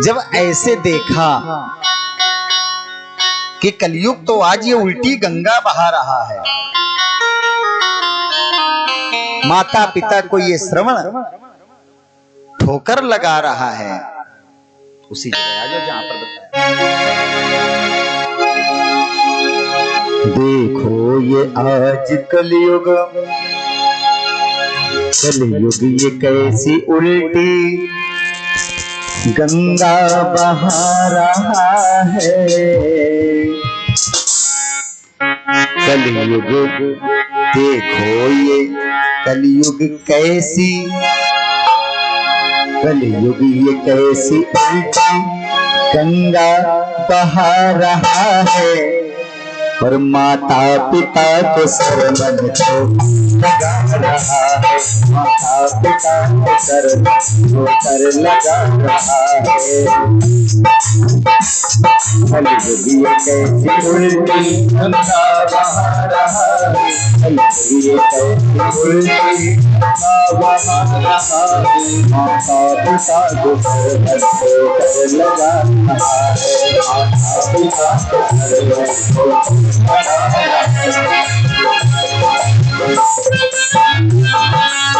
जब ऐसे देखा कि कलयुग तो आज ये उल्टी गंगा बहा रहा है, माता पिता को ये श्रवण ठोकर लगा रहा है, उसी जगह आ जाओ जहां पर बताया। देखो ये आज कलयुग, कलयुग ये कैसी उल्टी गंगा बहा रहा है। कलयुग देखो ये कलयुग कैसी, कलयुग ये कैसी उल्टी गंगा बहा रहा है, और माता पिता को सरमन को लगा रहा है, माता पिता को सरमन को कर लगा रहा है। कलयुग ये कैसी उल्टी गंगा बहा रहा है, कलयुग ये कैसी उल्टी गंगा बहा रहा है, माता पिता को सरमन को कर लगा रहा है, माता पिता को सरमन को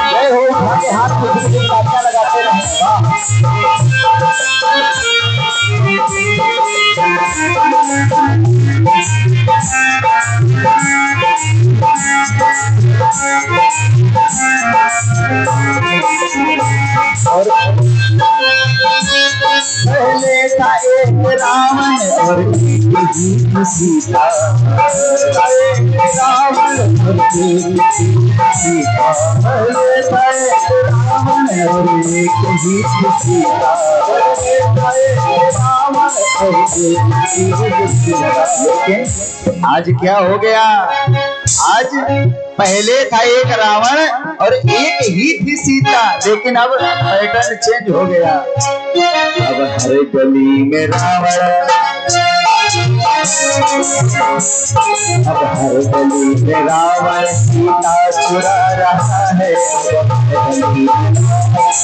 जय हो। हाथ हाथ में तालियां लगाते और पहले था एक रावण और एक सीता, रावण और एक सीता, पहले था एक रावण और एक सीता, रावण और एक सीता। लेकिन आज क्या हो गया? आज पहले था एक रावण और एक ही थी सीता, लेकिन अब पैटर्न चेंज हो गया। अब हर गली में रावण, अब हर गली में रावण सीता चुरा रहा है,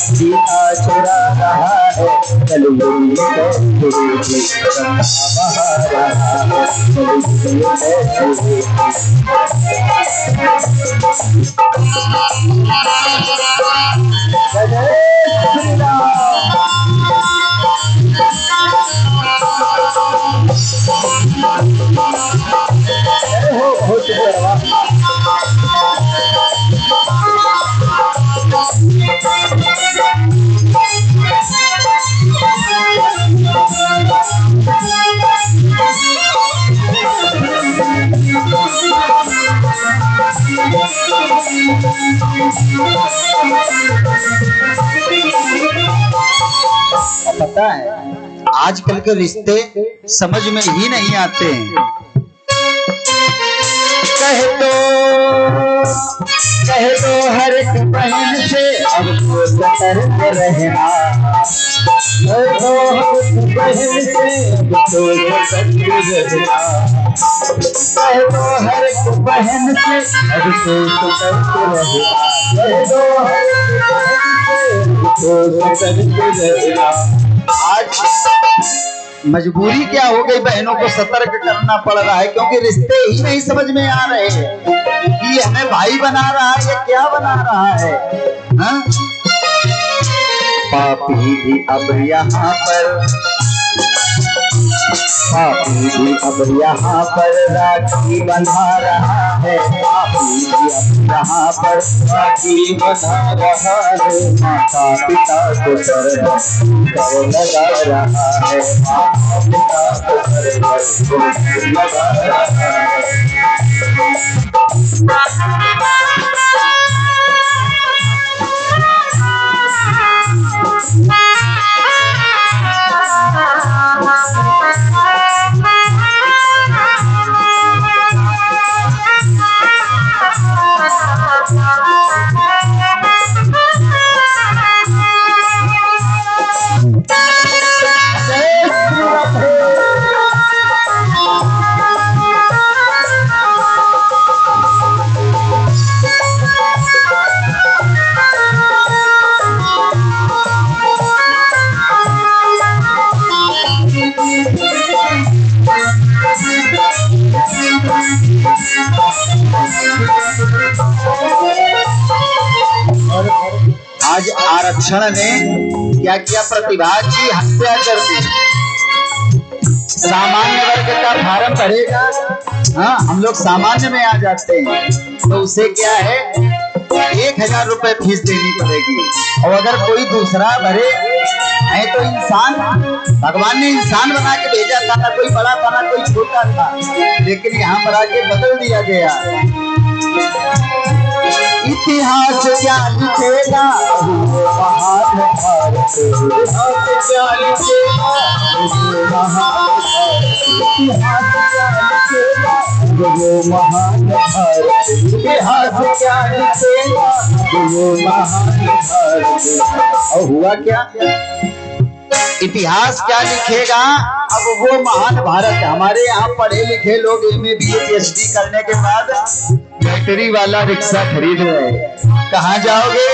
सीता चुरा रहा है। कलयुग पता है आजकल के रिश्ते समझ में ही नहीं आते हैं। कह दो हर एक बहन से अब तो सतर्क रहना, कह दो हर एक बहन से अब तो सतर्क रहना, कह दो हर एक बहन से अब तो सतर्क रहना, कह दो हर एक बहन से अब तो सतर्क रहना। आज मजबूरी क्या हो गई, बहनों को सतर्क करना पड़ रहा है, क्योंकि रिश्ते ही नहीं समझ में आ रहे हैं कि हमें भाई बना रहा है या क्या बना रहा है। हाँ? पापी भी अब यहाँ पर, पापी भी अब यहाँ पर राखी बंधा रहा है, पापी भी अब यहाँ पर राखी बंधा रहा है, माता पिता को सरमन को लगा रहा है, माता पिता को सरमन को लगा रहा है। आरक्षण ने क्या किया, प्रतिभा की हत्या कर दी। सामान्य वर्ग का फार्म भरेगा, हाँ हम लोग सामान्य में आ जाते हैं, तो उसे क्या है 1000 रुपए फीस देनी पड़ेगी। और अगर कोई दूसरा भरे है तो इंसान, भगवान ने इंसान बना के भेजा था, ना कोई बड़ा था ना कोई छोटा था, लेकिन यहाँ पर आके बदल दिया गया। इतिहास क्या लिखेगा महान भारत, इतिहास क्या लिखेगा महान भारत, इतिहास क्या लिखेगा वो महान भारत, इतिहास क्या लिखेगा वो महान भारत। और हुआ क्या, इतिहास क्या लिखेगा, अब वो महान भारत। हमारे यहाँ पढ़े लिखे लोग MA BA PhD करने के बाद बैटरी वाला रिक्शा खरीद रहे। कहाँ जाओगे,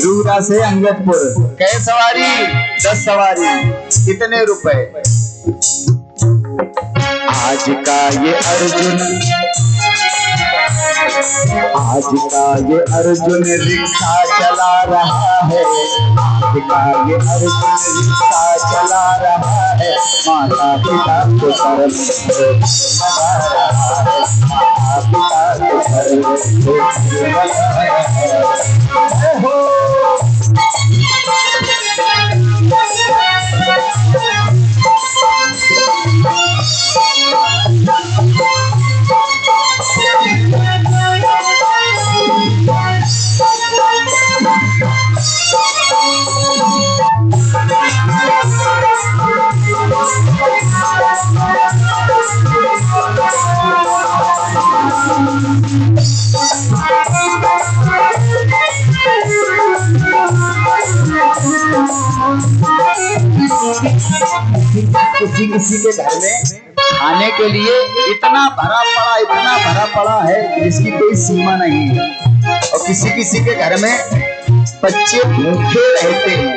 रूरा से अंगदपुर, कै सवारी 10 सवारी, कितने रुपए। आज का ये अर्जुन, आज का ये अर्जुन रिक्शा चला रहा है, आज का ये अर्जुन रिक्शा चला रहा है, माता पिता को शर्म लगा रहा है, माता पिता को शर्म लगा रहा है। किसी किसी के घर में खाने के लिए इतना भरा पड़ा है जिसकी कोई सीमा नहीं है, और किसी किसी के घर में बच्चे भूखे रहते हैं।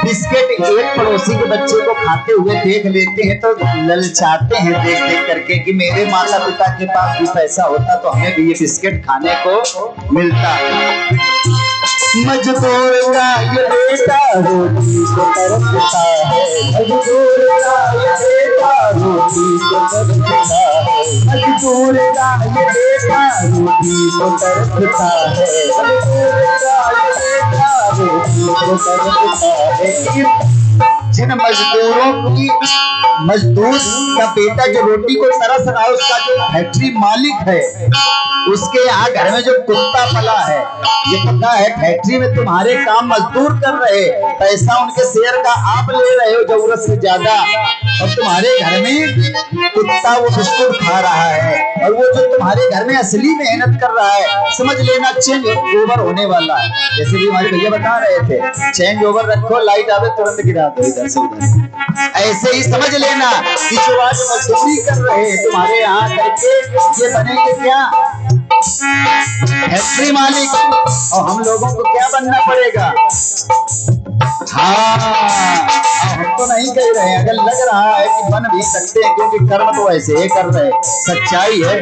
बिस्किट एक पड़ोसी के बच्चे को खाते हुए देख लेते हैं तो ललचाते हैं देख देख करके कि मेरे माता पिता के पास भी पैसा होता तो हमें भी ये बिस्किट खाने को मिलता। मजदूर का ये बेटा रोटी को तरसता है, मजदूर का ये बेटा रोटी को तरसता है, मजदूर का ये बेटा रोटी को तरसता है, मजदूर का ये बेटा रोटी को तरसता है। जिन मजदूरों की, मजदूर का बेटा जो रोटी को तरस रहा है, उसका जो फैक्ट्री मालिक है उसके यहाँ घर में जो कुत्ता पला है, ये पता है फैक्ट्री में तुम्हारे काम मजदूर कर रहे, पैसा उनके शेयर का आप ले रहे हो जरूरत से ज्यादा, और तुम्हारे घर में कुत्ता वो बिस्कुट खा रहा है, और वो जो तुम्हारे घर में असली मेहनत कर रहा है, समझ लेना चेंज ओवर होने वाला है। जैसे भी हमारे भैया बता रहे थे, चेंज ओवर रखो, लाइट आवे तुरंत गिरा दो इधर से उधर। ऐसे ही समझ लेना कि जो आज मजदूरी कर रहे हैं तुम्हारे यहाँ करके, ये बनेंगे क्या फैक्ट्री मालिक, और हम लोगों को क्या बनना पड़ेगा। हाँ हम तो नहीं कह रहे हैं, अगर लग रहा है कि बन भी सकते हैं क्योंकि कर्म तो ऐसे ही कर रहे, सच्चाई है।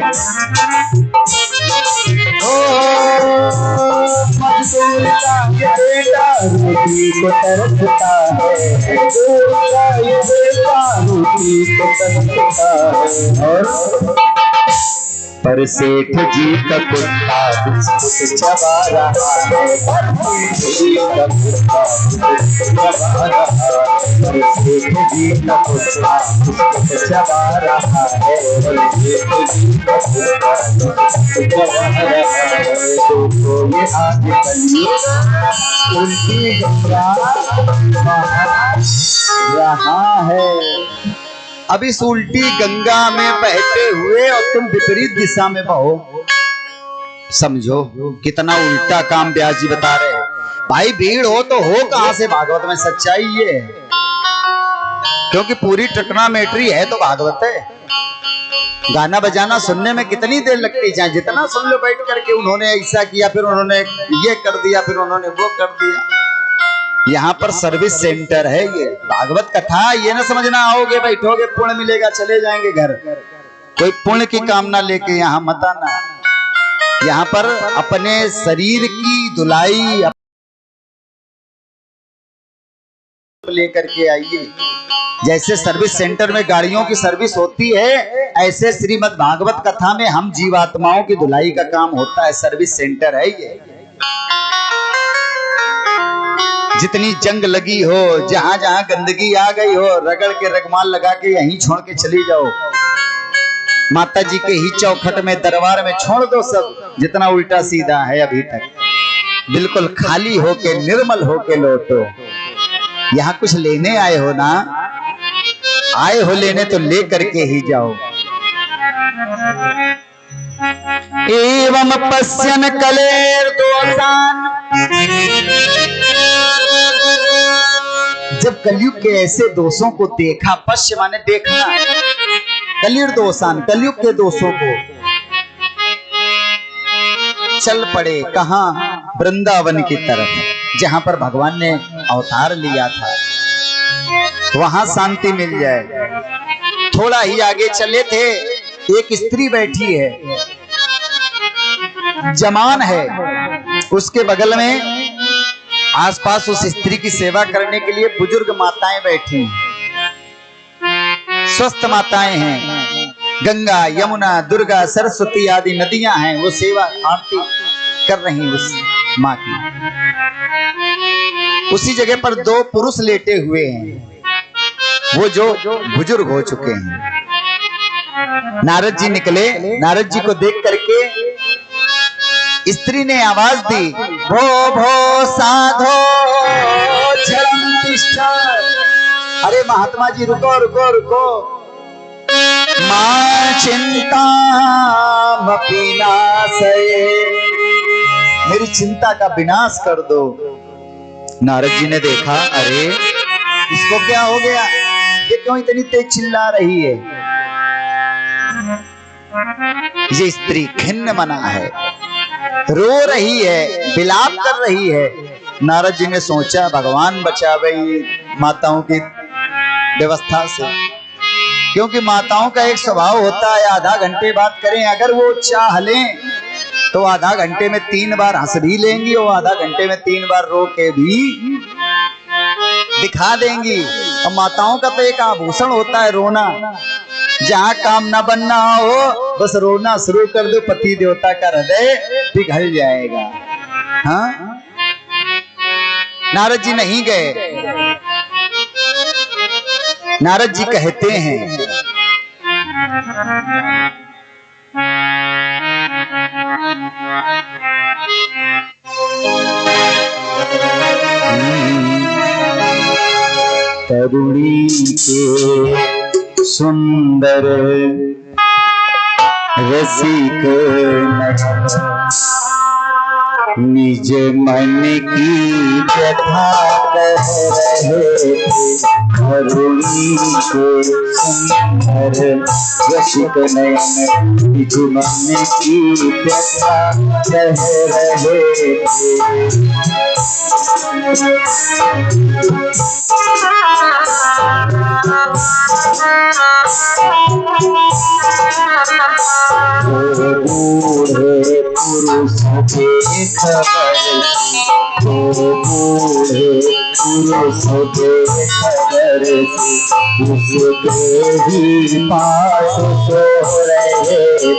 मजदूर का ये बेटा रोटी को तरसता है, मजदूर का ये बेटा रोटी को तरसता है। और पर सेठ जी का कुत्ता बिस्कुट चबा रहा है, पर सेठ जी का कुत्ता बिस्कुट चबा रहा है, पर सेठ जी का कुत्ता बिस्कुट चबा रहा है, पर सेठ जी का कुत्ता बिस्कुट चबा रहा है। तो ये आगे बनिएगा उल्टी गंगा रहा है। अब इस उल्टी गंगा में बहते हुए और तुम विपरीत दिशा में बहो, समझो कितना उल्टा काम व्यास जी बता रहे हैं। भाई भीड़ हो तो हो कहां से, भागवत में सच्चाई ये है, क्योंकि पूरी ट्रिग्नोमेट्री है तो भागवत है। गाना बजाना सुनने में कितनी देर लगती, चाहे जितना सुन लो बैठ करके, उन्होंने ऐसा किया, फिर उन्होंने ये कर दिया, फिर उन्होंने वो कर दिया। यहाँ पर सर्विस सेंटर है ये, भागवत कथा ये ना समझना आओगे बैठोगे पुण्य मिलेगा चले जाएंगे घर, कोई पुण्य की कामना लेके यहाँ मत आना। यहाँ पर अपने शरीर की धुलाई लेकर के आइए। जैसे सर्विस सेंटर में गाड़ियों की सर्विस होती है, ऐसे श्रीमद् भागवत कथा में हम जीवात्माओं की धुलाई का काम होता है। सर्विस सेंटर है ये। जितनी जंग लगी हो, जहां जहां गंदगी आ गई हो, रगड़ के रगमाल लगा के यहीं छोड़ के चली जाओ। माता जी के ही चौखट में, दरबार में छोड़ दो सब जितना उल्टा सीधा है अभी तक। बिल्कुल खाली होके, निर्मल होके लौटो। यहाँ कुछ लेने आए हो ना, आए हो लेने तो ले करके ही जाओ। एवं पश्यन कलेर दोषान, जब कलयुग के ऐसे दोषों को देखा, पश्य माने देखना, कलिर दोषान कलयुग के दोषों को, चल पड़े कहां? वृंदावन की तरफ, जहां पर भगवान ने अवतार लिया था, वहां शांति मिल जाए। थोड़ा ही आगे चले थे, एक स्त्री बैठी है, जमान है, उसके बगल में आसपास उस स्त्री की सेवा करने के लिए बुजुर्ग माताएं बैठी, स्वस्थ माताएं हैं। गंगा, यमुना, दुर्गा, सरस्वती आदि नदियां हैं, वो सेवा आरती कर रही उस मां की। उसी जगह पर दो पुरुष लेटे हुए हैं, वो जो बुजुर्ग हो चुके हैं। नारद जी निकले, नारद जी को देख करके स्त्री ने आवाज दी, भो भो साधो क्षणं तिष्ठ। अरे महात्मा जी रुको रुको रुको, मां चिंता विनाशये, मेरी चिंता का विनाश कर दो। नारद जी ने देखा, अरे इसको क्या हो गया, ये क्यों इतनी तेज चिल्ला रही है? ये स्त्री खिन्न मना है, रो रही है, विलाप कर रही है। नारद जी ने सोचा, भगवान बचावे माताओं की व्यवस्था से, क्योंकि माताओं का एक स्वभाव होता है, आधा घंटे बात करें, अगर वो चाह लें तो आधा घंटे में 3 बार हंस भी लेंगी और आधा घंटे में 3 बार रो के भी दिखा देंगी। और माताओं का तो एक आभूषण होता है रोना, जहां काम ना बनना हो बस रोना शुरू कर दो, पति देवता का हृदय पिघल जाएगा। हाँ, नारद जी नहीं गए। नारद जी कहते हैं, तरुणी के सुंदर रसिक निज मन की व्यथा कह रहे, तरुणी के सुंदर रसिक निज मन की व्यथा कह रहे। बूढ़े पुरुष के खबर, बूढ़े पुरुष के खबर से उसके ही पास सो रहे थे।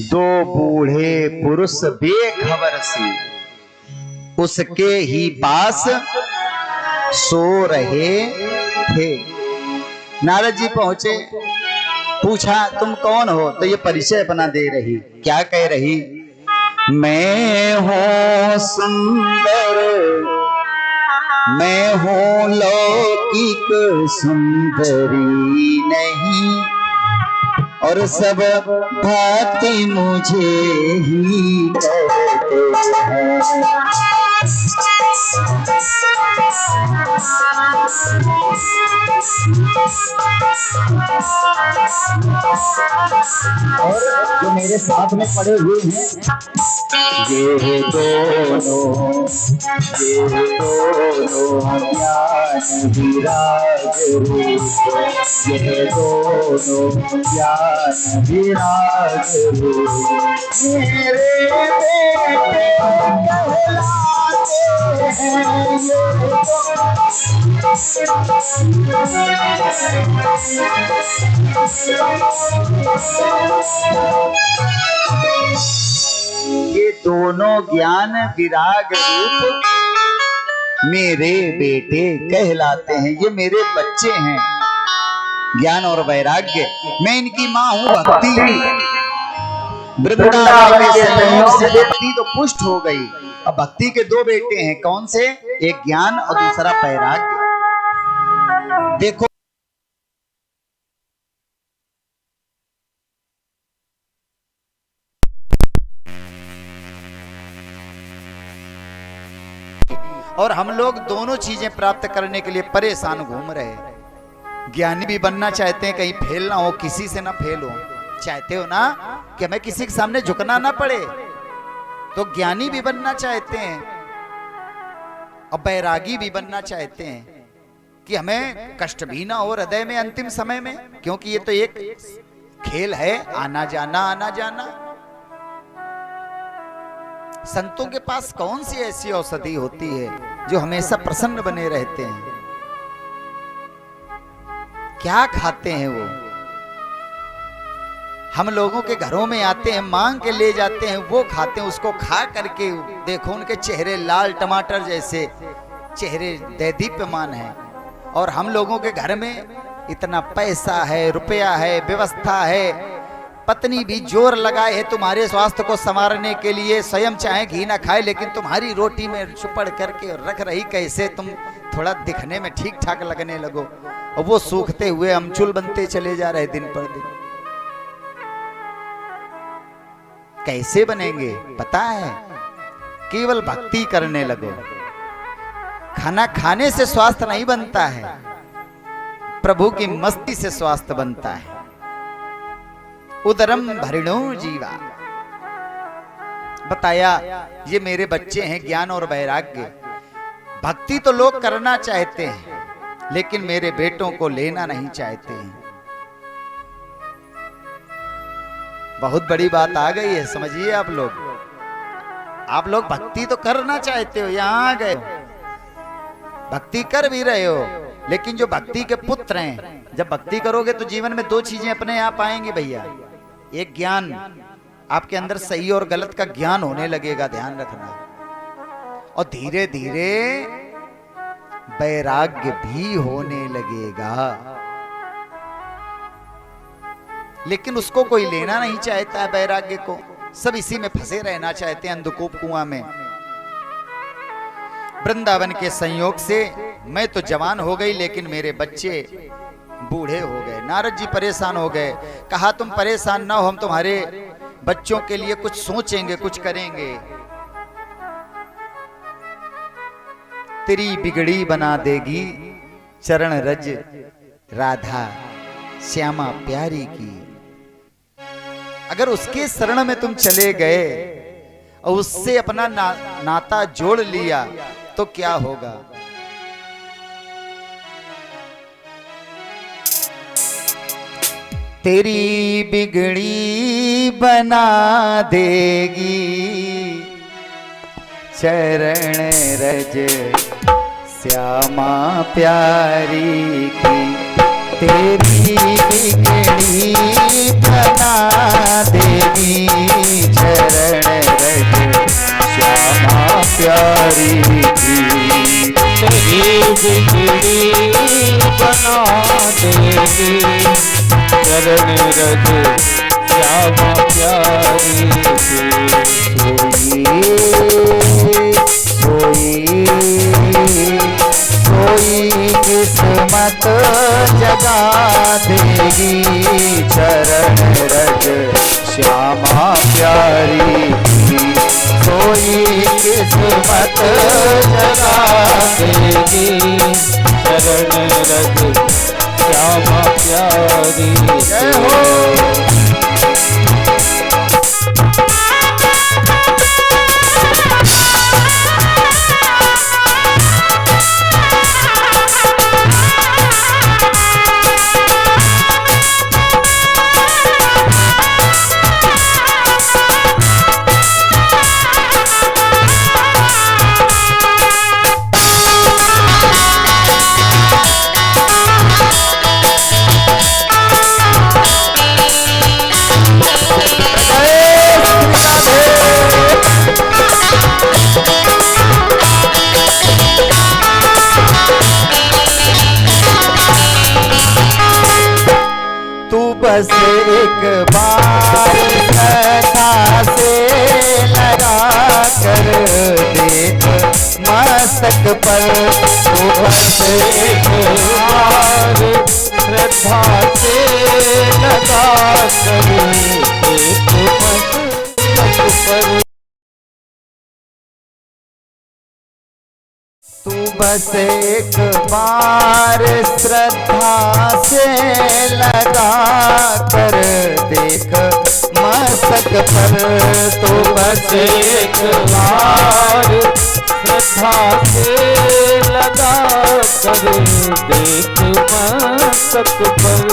दो बूढ़े पुरुष बेखबर से उसके ही पास सो रहे थे। नारद जी पहुंचे, पूछा तुम कौन हो? तो ये परिचय अपना दे रही। क्या कह रही? मैं हूँ सुंदर, मैं हूँ लौकिक सुंदरी नहीं, और सब भक्ति मुझे ही करते हैं। और जो मेरे साथ में पड़े हुए हैं ये दोनों ज्ञान विराग रूप, ये दोनों ज्ञान विराग रूप, मेरे बेटे कहलाते हैं ये दोनों ज्ञान विराग रूप मेरे बेटे कहलाते हैं। ये मेरे बच्चे हैं, ज्ञान और वैराग्य। मैं इनकी माँ हूँ भक्ति। वृंदावन के संयोग से भक्ति तो पुष्ट हो गई। अब भक्ति के दो बेटे हैं, कौन से? एक ज्ञान और दूसरा वैराग्य। देखो और हम लोग दोनों चीजें प्राप्त करने के लिए परेशान घूम रहे हैं। ज्ञानी भी बनना चाहते हैं, कहीं फेल ना हो, किसी से ना फेल हो। चाहते हो ना कि हमें किसी के सामने झुकना ना पड़े, तो ज्ञानी भी बनना चाहते हैं और बैरागी भी बनना चाहते हैं कि हमें कष्ट भी ना हो हृदय में अंतिम समय में, क्योंकि ये तो एक खेल है, आना जाना आना जाना। संतों के पास कौन सी ऐसी औषधि होती है जो हमेशा प्रसन्न बने रहते हैं? क्या खाते हैं वो? हम लोगों के घरों में आते हैं, मांग के ले जाते हैं, वो खाते हैं। उसको खा करके देखो उनके चेहरे लाल टमाटर जैसे चेहरे दैदीप्यमान हैं। और हम लोगों के घर में इतना पैसा है, रुपया है, व्यवस्था है, पत्नी भी जोर लगाए है तुम्हारे स्वास्थ्य को संवारने के लिए, स्वयं चाहे घी ना खाए लेकिन तुम्हारी रोटी में चुपड़ करके रख रही, कैसे तुम थोड़ा दिखने में ठीक ठाक लगने लगो। और वो सूखते हुए अमचूल बनते चले जा रहे दिन पर दिन। कैसे बनेंगे पता है? केवल भक्ति करने लगो। खाना खाने से स्वास्थ्य नहीं बनता है, प्रभु की मस्ती से स्वास्थ्य बनता है। उदरम भरिणो जीवा। बताया ये मेरे बच्चे हैं, ज्ञान और वैराग्य। भक्ति तो लोग करना चाहते हैं लेकिन मेरे बेटों को लेना नहीं चाहते हैं। बहुत बड़ी बात आ गई है, समझिए आप लोग। आप लोग भक्ति तो करना चाहते हो, यहां आ गए, भक्ति कर भी रहे हो, लेकिन जो भक्ति के पुत्र हैं, जब भक्ति करोगे तो जीवन में दो चीजें अपने आप आएंगी भैया। एक ज्ञान, आपके अंदर सही और गलत का ज्ञान होने लगेगा, ध्यान रखना। और धीरे धीरे वैराग्य भी होने लगेगा। लेकिन उसको कोई लेना नहीं चाहता है वैराग्य को। सब इसी में फंसे रहना चाहते हैं, अंधकूप कुआं में। वृंदावन के संयोग से मैं तो जवान हो गई लेकिन मेरे बच्चे बूढ़े हो गए। नारद जी परेशान हो गए। कहा तुम परेशान ना हो, हम तुम्हारे बच्चों के लिए कुछ सोचेंगे, कुछ करेंगे। तेरी बिगड़ी बना देगी चरण रज राधा श्यामा प्यारी की। अगर उसके शरण में तुम चले गए और उससे अपना नाता जोड़ लिया तो क्या होगा? तेरी बिगड़ी बना देगी चरण रज श्यामा प्यारी की। तेरी बिगड़ी बना देगी चरण रज श्यामा प्यारी की। तेरी बिगड़ी बना देगी चरण रज श्यामा प्यारी की। कोई किस्मत जगा देगी चरण रज श्यामा प्यारी की। कोई किस्मत जगा देगी चरण रज श्यामा प्यारी। जय हो। बस एक बार श्रद्धा से लगा कर देख मस्तक पर। तू बस एक बार श्रद्धा से लगा कर देख मस्तक पर। तू बस एक बार श्रद्धा से लगा कर देख मस्तक पर। तू बस एक बार श्रद्धा से लगा कर देख मस्तक पर।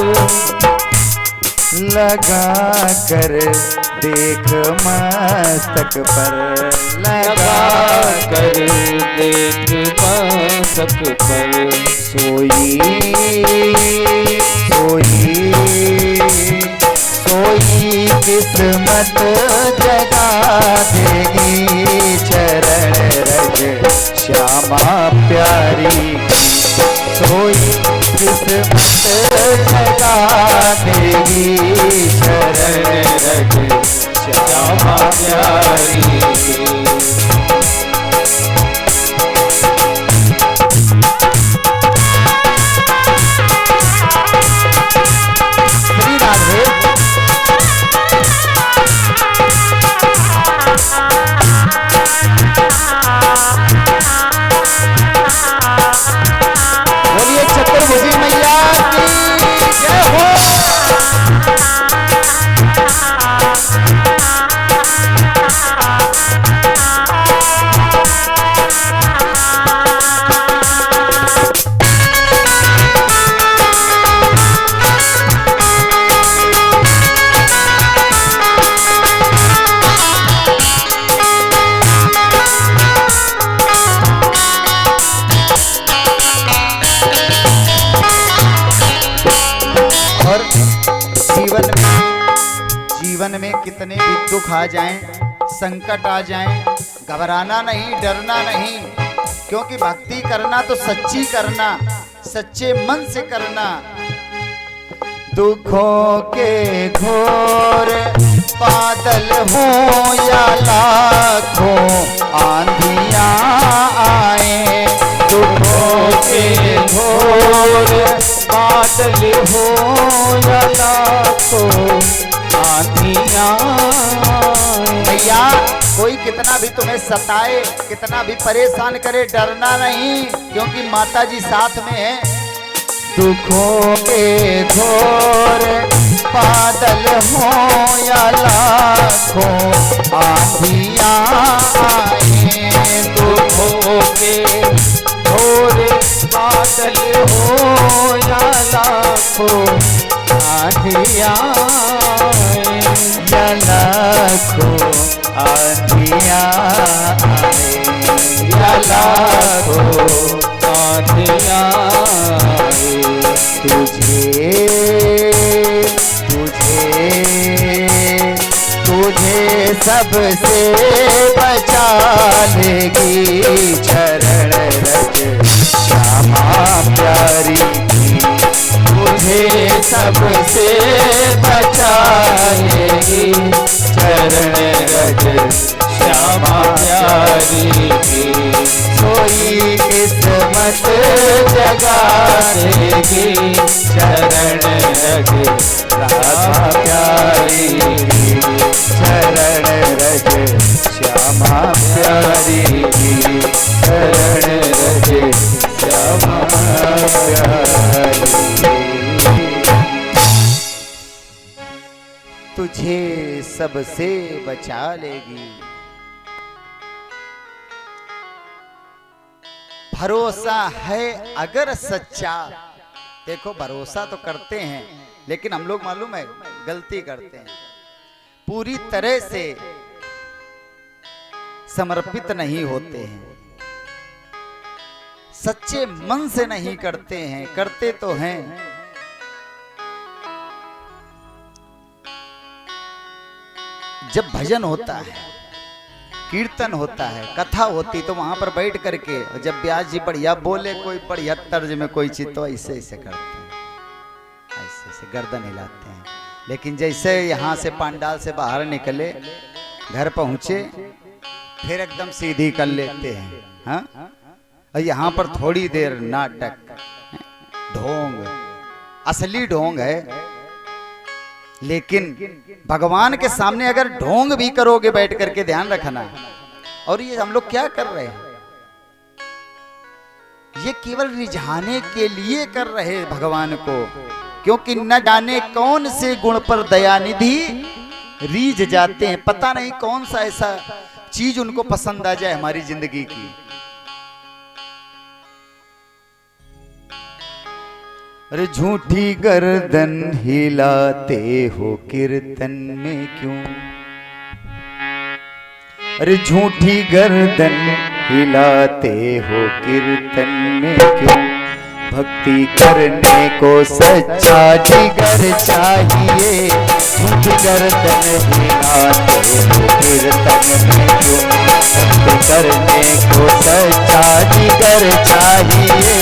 लगा कर देख मस्तक पर। लगा कर देख मस्तक पर। सोई सोई सोई किस्मत जगा देगी चरण रज श्यामा प्यारी की। सोई किस्मत जगा देगी चरण रज श्यामा प्यारी की। बोलिए चतुर्भुजी मैया की जय हो। और जीवन में कितने भी दुख आ जाएं, संकट आ जाएं, घबराना नहीं, डरना नहीं, क्योंकि भक्ति करना तो सच्ची करना, सच्चे मन से करना। दुखों के घोर बादल हो या लाखों आंधियां आए। दुखों के घोर बादल हो या लाखों आंधियां। भैया कोई कितना भी तुम्हें सताए, कितना भी परेशान करे, डरना नहीं, क्योंकि माता जी साथ में है। दुखों के घोर बादल हो या लाखों आंधियां आए। दुखों के घोर बादल हो या लाखों आंधियां आए। या लाखों आंधियां आए। या लाखों आंधियां आए। तुझे सबसे बचा लेगी चरण रज श्यामा प्यारी की। तुझे सबसे बचा लेगी चरण रज श्यामा प्यारी की। सोई किस्मत जगा देगी चरण रज राधा प्यारी की। चरण रज श्यामा प्यारी की। चरण रज श्यामा प्यारी। तुझे सबसे बचा लेगी। भरोसा है अगर सच्चा। देखो भरोसा तो करते हैं, लेकिन हम लोग मालूम है गलती करते हैं, पूरी तरह से समर्पित नहीं होते हैं, सच्चे मन से नहीं करते हैं। करते तो हैं, जब भजन होता है, कीर्तन होता है, कथा होती, तो वहां पर बैठ करके जब व्यास जी बढ़िया बोले, कोई बढ़िया तर्ज में कोई चीज, तो ऐसे ऐसे करते हैं, ऐसे ऐसे गर्दन हिलाते हैं। लेकिन जैसे यहाँ से पंडाल से बाहर निकले, घर पहुंचे, फिर एकदम सीधी कर लेते हैं। हाँ, और यहाँ पर थोड़ी देर नाटक, ढोंग, असली ढोंग है। लेकिन भगवान के सामने अगर ढोंग भी करोगे बैठ करके, ध्यान रखना। और ये हम लोग क्या कर रहे हैं, ये केवल रिझाने के लिए कर रहे हैं भगवान को, क्योंकि न जाने कौन से गुण पर दयानिधि रीझ जाते हैं। पता नहीं कौन सा ऐसा चीज उनको पसंद आ जाए हमारी जिंदगी की। अरे झूठी गर्दन हिलाते हो कीर्तन में क्यों, अरे झूठी गर्दन हिलाते हो कीर्तन में क्यों। भक्ति करने को सच्चा जिगर चाहिए, झूठी गर्दन हिलाते हो कीर्तन में क्यों। भक्ति करने को सच्चा जिगर चाहिए।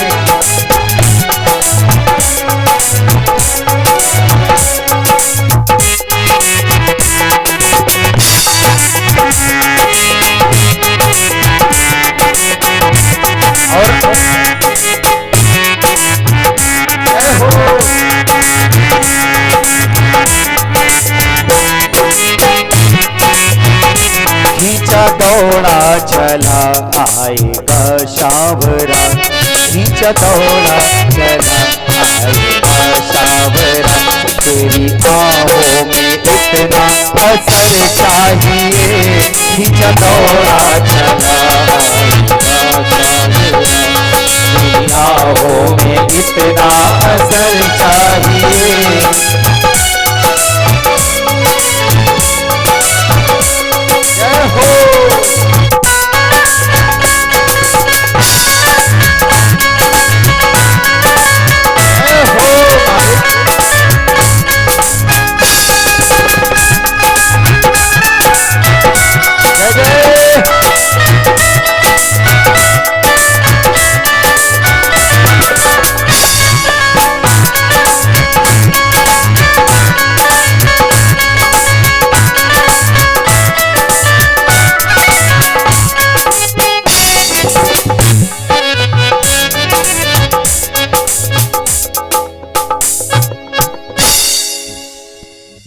दौड़ा चला आएगा शावरा, खींचा दौड़ा चला आएगा शावरा। तेरी आहों में इतना असर चाहिए, खींचा दौड़ा चला आएगा शावरा। तेरी आहों में इतना असर चाहिए। जय हो।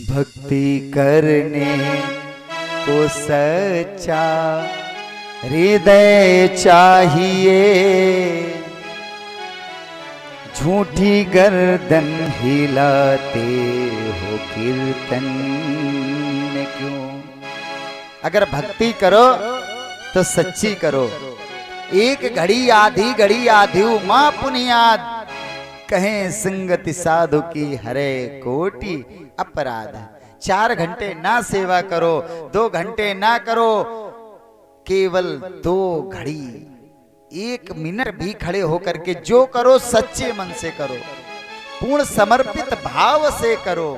भक्ति करने को सच्चा हृदय चाहिए, झूठी गर्दन हिलाते हो कीर्तन में क्यों। अगर भक्ति करो तो सच्ची करो। एक घड़ी आधी माँ पुनियाद, कहें संगति साधु की हरे कोटि अपराध। 4 घंटे ना सेवा करो, 2 घंटे ना करो, केवल 2 घड़ी, 1 मिनट भी खड़े होकर के जो करो सच्चे मन से करो, पूर्ण समर्पित भाव से करो।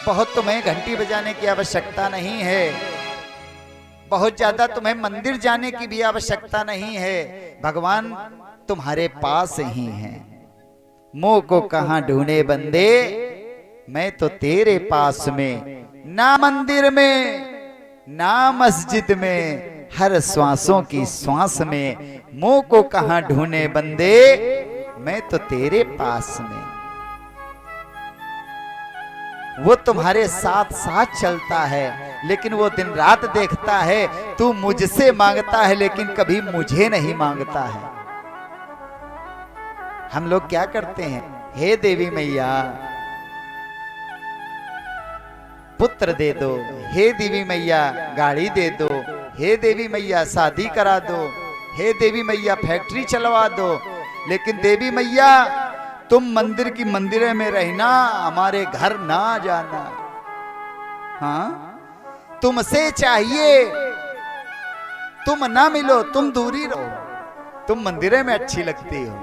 बहुत तुम्हें घंटी बजाने की आवश्यकता नहीं है, बहुत ज्यादा तुम्हें मंदिर जाने की भी आवश्यकता नहीं है। भगवान तुम्हारे पास ही है। मोह को कहां ढूंढे बंदे, मैं तो तेरे पास में, ना मंदिर में ना मस्जिद में, हर श्वासों की श्वास में। मोह को कहां ढूंढे बंदे, मैं तो तेरे पास में। वो तुम्हारे साथ साथ चलता है, लेकिन वो दिन रात देखता है। तू मुझसे मांगता है लेकिन कभी मुझे नहीं मांगता है। हम लोग क्या करते हैं, हे देवी मैया पुत्र दे दो, हे देवी मैया गाड़ी दे दो, हे देवी मैया शादी करा दो, हे देवी मैया फैक्ट्री चलवा दो। लेकिन देवी मैया तुम मंदिर की मंदिर में रहना, हमारे घर ना जाना। हाँ, तुमसे चाहिए, तुम ना मिलो, तुम दूरी रहो, तुम मंदिर में अच्छी लगती हो।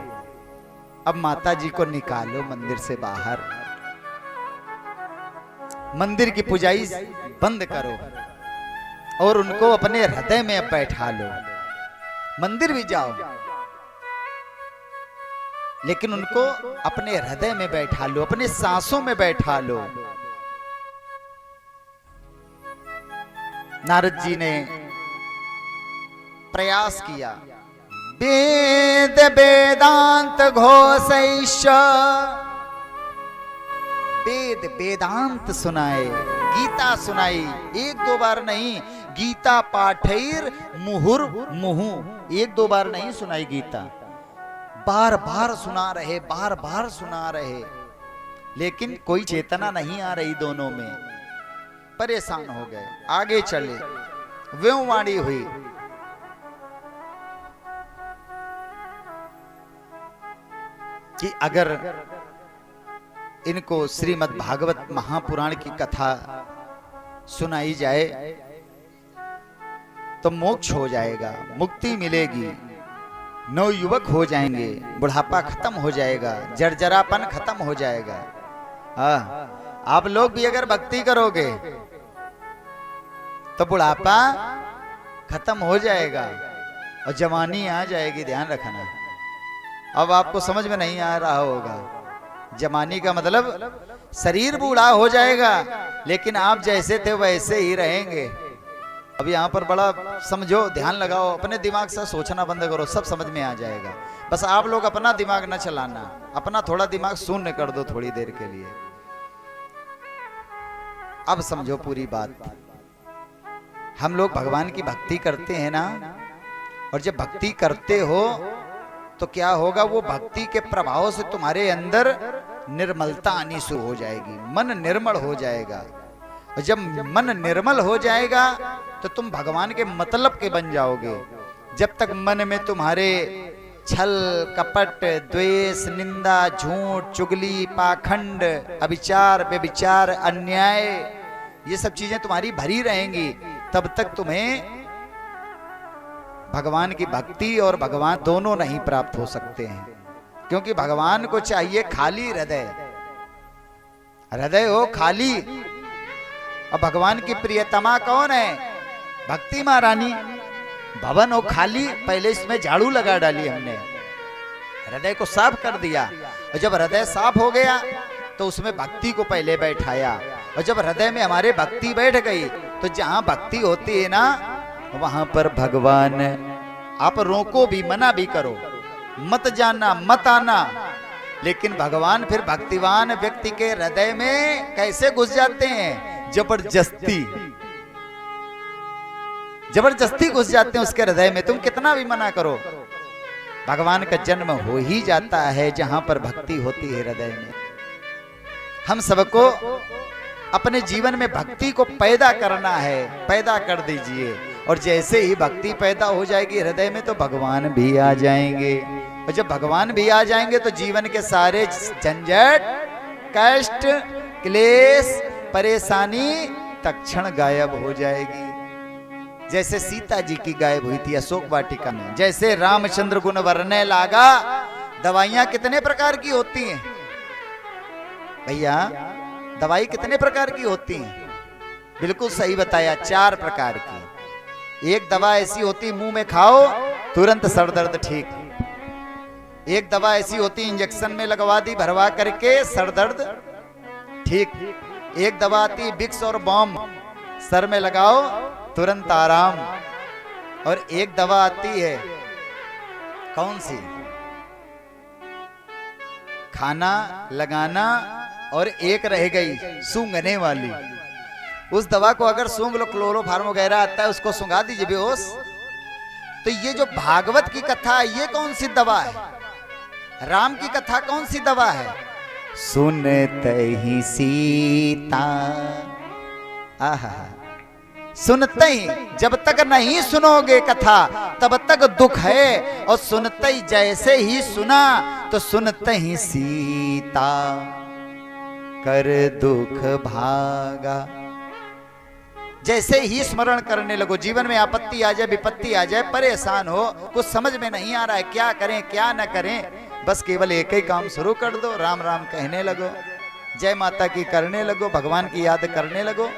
अब माता जी को निकालो मंदिर से बाहर, मंदिर की पुजाई बंद करो और उनको अपने हृदय में बैठा लो। मंदिर भी जाओ, लेकिन उनको अपने हृदय में बैठा लो, अपने सांसों में बैठा लो। नारद जी ने प्रयास किया, वेद वेदांत घोषैश्च, वेद वेदांत सुनाए, गीता सुनाई, एक दो बार नहीं, गीता पाठैर मुहुर मुहु, एक दो बार नहीं सुनाई गीता, बार बार सुना रहे, बार बार सुना रहे, लेकिन कोई चेतना नहीं आ रही दोनों में। परेशान हो गए, आगे चले, व्योमवाणी हुई, कि अगर इनको श्रीमद् भागवत महापुराण की कथा सुनाई जाए तो मोक्ष हो जाएगा, मुक्ति मिलेगी, नौ युवक हो जाएंगे, बुढ़ापा खत्म हो जाएगा, जर्जरापन खत्म हो जाएगा। हाँ, आप लोग भी अगर भक्ति करोगे तो बुढ़ापा खत्म हो जाएगा और जवानी आ जाएगी। ध्यान रखना, अब आपको समझ में नहीं आ रहा होगा, जवानी का मतलब शरीर बूढ़ा हो जाएगा लेकिन आप जैसे थे वैसे ही रहेंगे। अब यहाँ पर बड़ा समझो, ध्यान लगाओ, अपने दिमाग से सोचना बंद करो, सब समझ में आ जाएगा। बस आप लोग अपना दिमाग न चलाना, अपना थोड़ा दिमाग शून्य कर दो थोड़ी देर के लिए। अब समझो पूरी बात। हम लोग भगवान की भक्ति करते हैं ना, और जब भक्ति करते हो तो क्या होगा, वो भक्ति के प्रभाव से तुम्हारे अंदर निर्मलता आनी शुरू हो जाएगी, मन निर्मल हो जाएगा। और जब मन निर्मल हो जाएगा तो तुम भगवान के मतलब के बन जाओगे। जब तक मन में तुम्हारे छल कपट द्वेष निंदा झूठ चुगली पाखंड अविचार व्यभिचार अन्याय ये सब चीजें तुम्हारी भरी रहेंगी, तब तक तुम्हें भगवान की भक्ति और भगवान दोनों नहीं प्राप्त हो सकते हैं। क्योंकि भगवान को चाहिए खाली हृदय, हृदय हो खाली। और भगवान की प्रियतमा कौन है? भक्ति महारानी। भवन हो खाली, पहले इसमें झाड़ू लगा डाली हमने, हृदय को साफ कर दिया। और जब हृदय साफ हो गया तो उसमें भक्ति को पहले बैठाया। और जब हृदय में हमारे भक्ति बैठ गई तो जहां भक्ति होती है ना, वहां पर भगवान। आप रोको भी, मना भी करो, मत जाना मत आना, लेकिन भगवान फिर भक्तिवान व्यक्ति के हृदय में कैसे घुस जाते हैं? जबरदस्ती, जबरदस्ती घुस जाते हैं उसके हृदय में। तुम कितना भी मना करो, भगवान का जन्म हो ही जाता है जहां पर भक्ति होती है हृदय में। हम सबको अपने जीवन में भक्ति को पैदा करना है, पैदा कर दीजिए। और जैसे ही भक्ति पैदा हो जाएगी हृदय में तो भगवान भी आ जाएंगे। और जब भगवान भी आ जाएंगे तो जीवन के सारे झंझट कष्ट क्लेश परेशानी तत्क्षण गायब हो जाएगी। जैसे सीता जी की गायब हुई थी अशोक वाटिका में, जैसे रामचंद्र गुण वर्णय लागा। दवाइयां कितने प्रकार की होती हैं भैया? दवाई कितने प्रकार की होती हैं? बिल्कुल सही बताया, 4 प्रकार की। एक दवा ऐसी होती मुंह में खाओ तुरंत सर दर्द ठीक। एक दवा ऐसी होती इंजेक्शन में लगवा दी भरवा करके सर दर्द ठीक। एक दवा आती विक्स और बॉम, सर में लगाओ तुरंत आराम। और एक दवा आती है कौन सी? खाना लगाना और एक रह गई सूंघने वाली। उस दवा को अगर सूंघ लो, क्लोरोफार्म वगैरह आता है, उसको सूंघा दीजिए बेहोश। तो ये जो भागवत की कथा है ये कौन सी दवा है? राम की कथा कौन सी दवा है? सुनते ही सीता, आहा, सुनते ही, जब तक नहीं सुनोगे कथा तब तक दुख है। और सुनते ही, जैसे ही सुना तो सुनते ही सीता कर दुख भागा। जैसे ही स्मरण करने लगो, जीवन में आपत्ति आ जाए विपत्ति आ जाए परेशान हो, कुछ समझ में नहीं आ रहा है क्या करें क्या न करें, बस केवल एक ही काम शुरू कर दो, राम राम कहने लगो, जय माता की करने लगो, भगवान की याद करने लगो।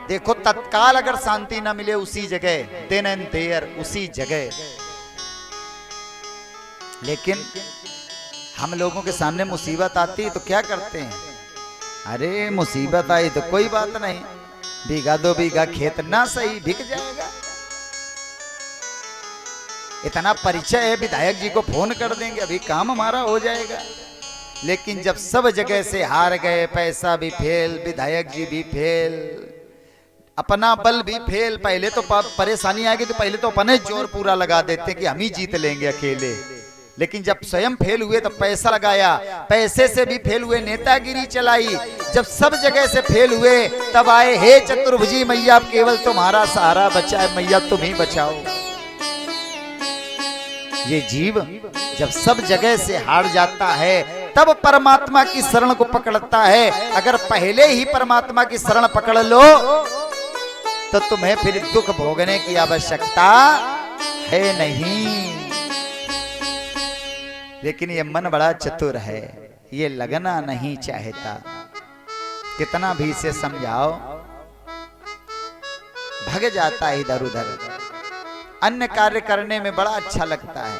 देखो तत्काल अगर शांति ना मिले उसी जगह, देन एंड देयर उसी जगह, लेकिन हम लोगों के सामने मुसीबत आती है तो क्या करते हैं? अरे मुसीबत आई तो कोई बात नहीं, बीघा 2 बीघा खेत ना सही बिक जाएगा। इतना परिचय है, विधायक जी को फोन कर देंगे, अभी काम हमारा हो जाएगा। लेकिन जब सब जगह से हार गए, पैसा भी फेल, विधायक जी भी फेल, अपना बल भी फेल, पहले तो परेशानी आएगी तो पहले तो अपने जोर पूरा लगा देते कि हम ही जीत लेंगे अकेले। लेकिन जब स्वयं फेल हुए तो पैसा लगाया, पैसे से भी फेल हुए, नेतागिरी चलाई। जब सब जगह से फेल हुए तब आए, हे चतुर्भुजी मैया केवल तुम्हारा सहारा बचा है, मैया तुम ही बचाओ। ये जीव जब सब जगह से हार जाता है तब परमात्मा की शरण को पकड़ता है। अगर पहले ही परमात्मा की शरण पकड़ लो तो तुम्हें फिर दुख भोगने की आवश्यकता है नहीं। लेकिन ये मन बड़ा चतुर है, ये लगना नहीं चाहता। कितना भी इसे समझाओ भग जाता है इधर उधर। अन्य कार्य करने में बड़ा अच्छा लगता है,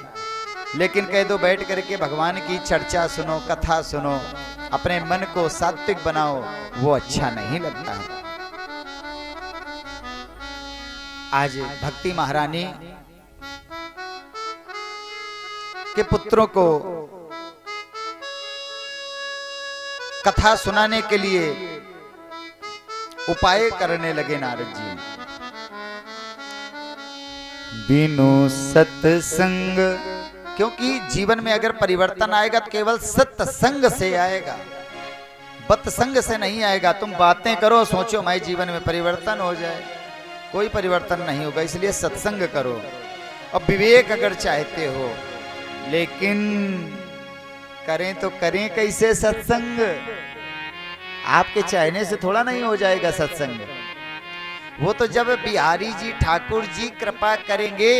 लेकिन कह दो बैठ करके भगवान की चर्चा सुनो, कथा सुनो, अपने मन को सात्विक बनाओ, वो अच्छा नहीं लगता है। आज भक्ति महारानी के पुत्रों को कथा सुनाने के लिए उपाय करने लगे नारद जी। बिनु सत्संग, क्योंकि जीवन में अगर परिवर्तन आएगा तो केवल सत्संग से आएगा, बत्संग से नहीं आएगा। तुम बातें करो, सोचो मैं जीवन में परिवर्तन हो जाए, कोई परिवर्तन नहीं होगा। इसलिए सत्संग करो और विवेक अगर चाहते हो। लेकिन करें तो करें कैसे सत्संग? आपके चाहने से थोड़ा नहीं हो जाएगा सत्संग। वो तो जब बिहारी जी ठाकुर जी कृपा करेंगे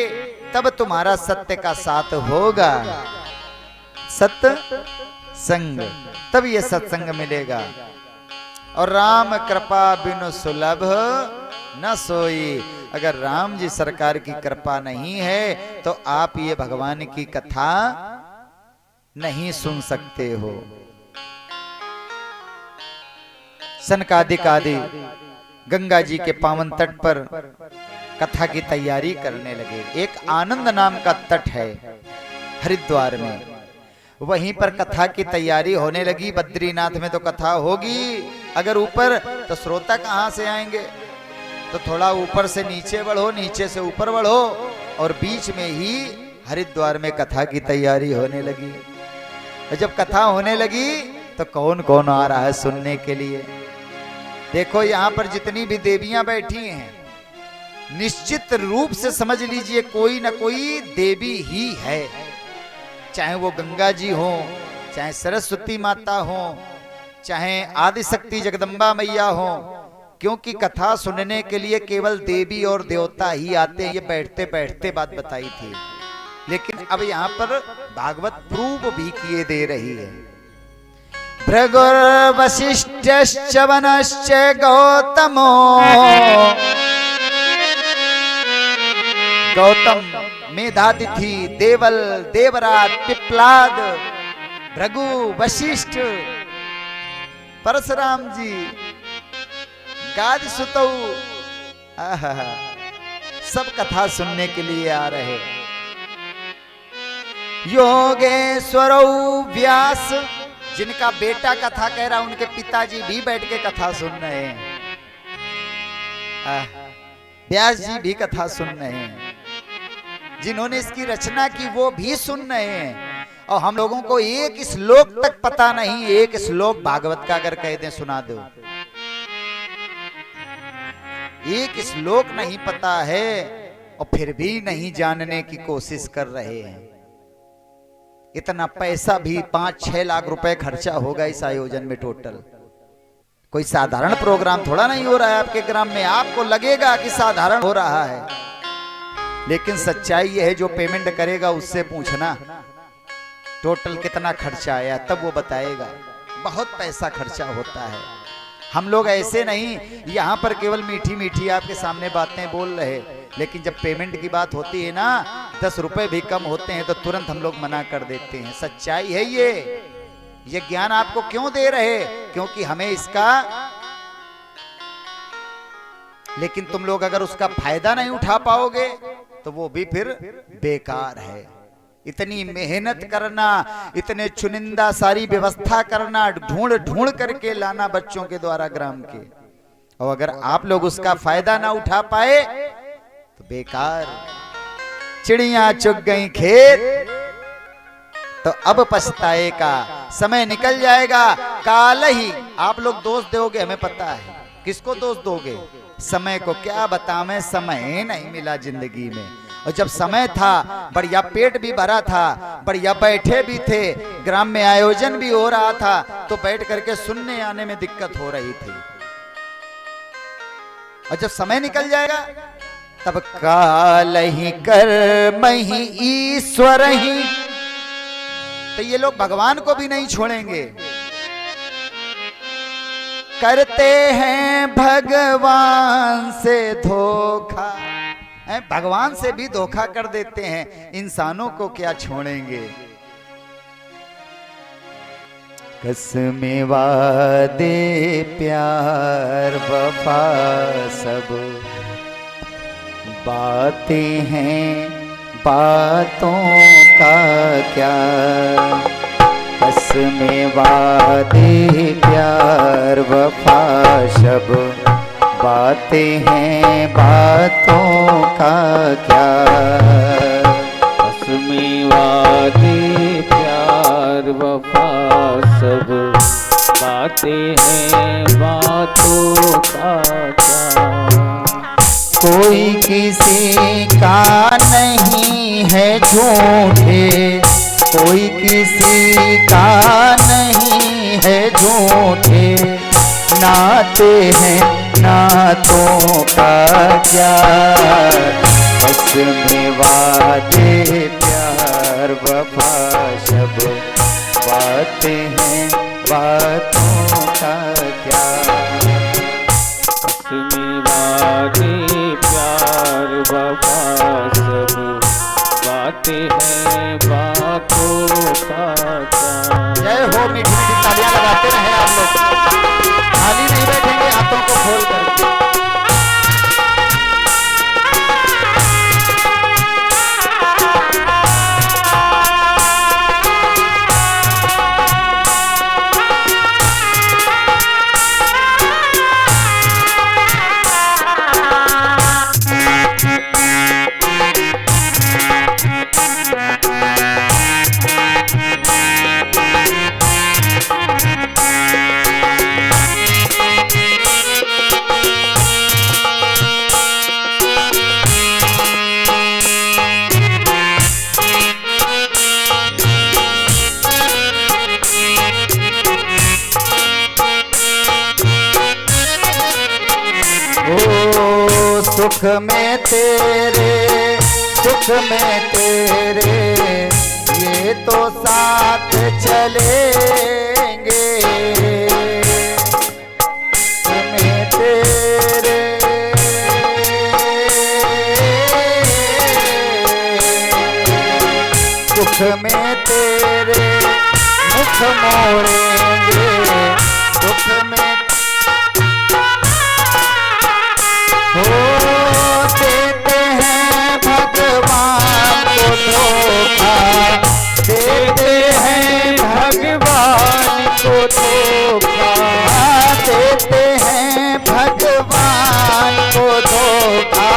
तब तुम्हारा सत्य का साथ होगा, सत्य संग, तब ये सत्संग मिलेगा। और राम कृपा बिनु सुलभ न सोई, अगर राम जी सरकार की कृपा नहीं है तो आप ये भगवान की कथा नहीं सुन सकते हो। सनकादिक आदि गंगा जी के पावन तट पर कथा की तैयारी करने लगे। एक आनंद नाम का तट है हरिद्वार में, वहीं पर कथा की तैयारी होने लगी। बद्रीनाथ में तो कथा होगी, अगर ऊपर तो श्रोता कहां से आएंगे? तो थोड़ा ऊपर से नीचे बढ़ो, नीचे से ऊपर बढ़ो, और बीच में ही हरिद्वार में कथा की तैयारी होने लगी। और जब कथा होने लगी तो कौन कौन आ रहा है सुनने के लिए? देखो यहाँ पर जितनी भी देवियां बैठी हैं, निश्चित रूप से समझ लीजिए कोई ना कोई देवी ही है। चाहे वो गंगा जी हो, चाहे सरस्वती माता हो, चाहे आदिशक्ति जगदम्बा मैया हो, क्योंकि कथा सुनने के लिए केवल देवी और देवता ही आते हैं। ये बैठते बैठते बात बताई थी, लेकिन अब यहाँ पर भागवत प्रूव भी किए दे रही है। भृगुर वशिष्ठश्च वनश्च गौतमो, गौतम, मेधातिथि, देवल, देवराज, पिप्लाद, भृगु, वशिष्ठ, परशुराम जी, गाद सुतौ, सब कथा सुनने के लिए आ रहे। योगेश्वरौ व्यास, जिनका बेटा कथा कह रहा, उनके पिताजी भी बैठ के कथा सुन रहे हैं। व्यास जी भी कथा सुन रहे हैं, जिन्होंने इसकी रचना की वो भी सुन रहे हैं। और हम लोगों को एक श्लोक तक पता नहीं, एक श्लोक भागवत का अगर कह दें सुना दो, एक श्लोक नहीं पता है, और फिर भी नहीं जानने की कोशिश कर रहे हैं। इतना पैसा भी 5-6 लाख रुपए खर्चा होगा इस आयोजन में टोटल। कोई साधारण प्रोग्राम थोड़ा नहीं हो रहा है आपके ग्राम में। आपको लगेगा कि साधारण हो रहा है, लेकिन सच्चाई यह है जो पेमेंट करेगा उससे पूछना टोटल कितना खर्चा आया, तब वो बताएगा। बहुत पैसा खर्चा होता है। हम लोग ऐसे नहीं, यहाँ पर केवल मीठी मीठी आपके सामने बातें बोल रहे, लेकिन जब पेमेंट की बात होती है ना, 10 रुपए भी कम होते हैं तो तुरंत हम लोग मना कर देते हैं। सच्चाई है ये ज्ञान आपको क्यों दे रहे, क्योंकि हमें इसका, लेकिन तुम लोग अगर उसका फायदा नहीं उठा पाओगे तो वो भी फिर बेकार है। इतनी मेहनत करना, इतने चुनिंदा सारी व्यवस्था करना, ढूंढ ढूंढ करके लाना बच्चों के द्वारा ग्राम के, और अगर आप लोग उसका फायदा ना उठा पाए तो बेकार। चिड़ियां चुग गई खेत तो अब पछताए का समय निकल जाएगा। काल ही आप लोग दोष दोगे, हमें पता है किसको दोष दोगे, समय को। क्या बतावें, समय नहीं मिला जिंदगी में। और जब समय था बढ़िया, पेट भी भरा था, बढ़िया बैठे भी थे, ग्राम में आयोजन भी हो रहा था, तो बैठ करके सुनने आने में दिक्कत हो रही थी। और जब समय निकल जाएगा तब काल ही कर्म ही ईश्वर ही, तो ये लोग भगवान को भी नहीं छोड़ेंगे। करते हैं भगवान से धोखा, भगवान से भी धोखा कर देते हैं, इंसानों को क्या छोड़ेंगे। कसमें वादे प्यार वफा सब बातें हैं, बातों का क्या। कसमें वादे प्यार वफा सब बातें हैं, बातों का क्या। कसमें वादे प्यार वफा सब बातें हैं, बातों का क्या। कोई किसी का नहीं है झूठे, कोई किसी का नहीं है झूठे, नाते हैं नातों का क्या। कसमें वादे प्यार वफा सब बातें हैं, बातों का क्या। कसमें वादे प्यार वफा सब बातें हैं, बातों का क्या। जय हो, मीठी मीठी तालियां लगाते रहे आप लोग, खाली नहीं बैठेंगे हाथों को खोल करके। सुख में तेरे, सुख में तेरे, ये तो साथ चलेंगे। सुख में तेरे, सुख में तेरे मुख मोड़ेंगे। सुख में देते हैं भगवान को धोखा, देते हैं भगवान को धोखा, देते हैं भगवान को धोखा,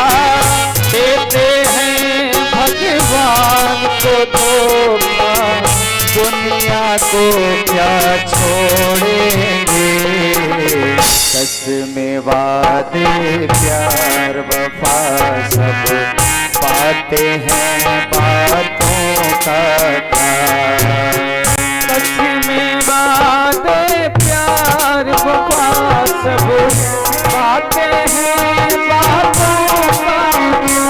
देते हैं भगवान को धोखा। दुनिया को क्या छोड़ेंगे। कसमें वादे प्यार वफा सब बातें हैं, बातों का क्या। कसमें वादे प्यार वफा सब बातें हैं, बातों का क्या।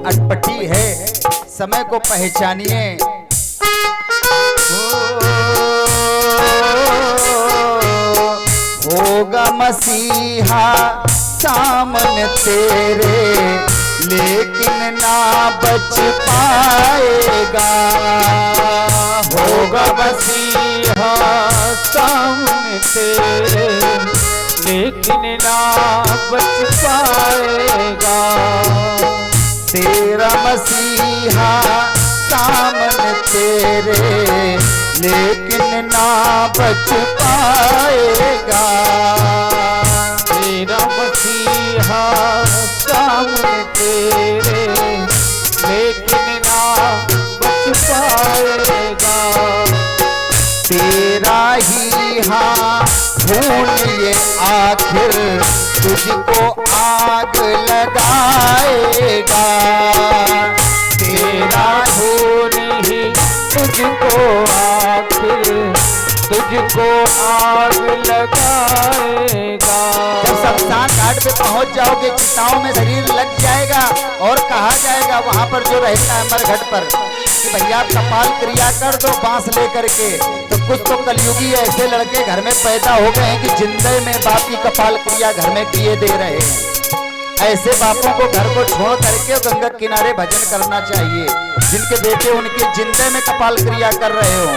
अटपटी है, समय को पहचानिए। होगा मसीहा सामने तेरे, लेकिन ना बच पाएगा। होगा मसीहा सामने तेरे, लेकिन ना बच पाएगा। तेरा मसीहा सामने तेरे, लेकिन ना बच पाएगा। तेरा मसीहा सामने तेरे, लेकिन ना बच पाएगा। तेरा ही हाँ खून ये आखिर तुझको आग लगाएगा। तेरा खून ही तुझको आखिर तुझको आग लगाएगा। जब शमशान घाट पे पहुंच जाओगे, चिताओं में शरीर लग जाएगा और कहा जाएगा वहां पर जो रहता है अमर घट पर कि भैया आप कपाल क्रिया कर दो बांस लेकर के। तो कुछ तो कलयुगी ऐसे लड़के घर में पैदा हो गए हैं कि जिंदे में बाप की कपाल क्रिया घर में किए दे रहे हैं। ऐसे बापों को घर को छोड़ करके गंगा किनारे भजन करना चाहिए, जिनके बेटे उनके जिंदे में कपाल क्रिया कर रहे हो।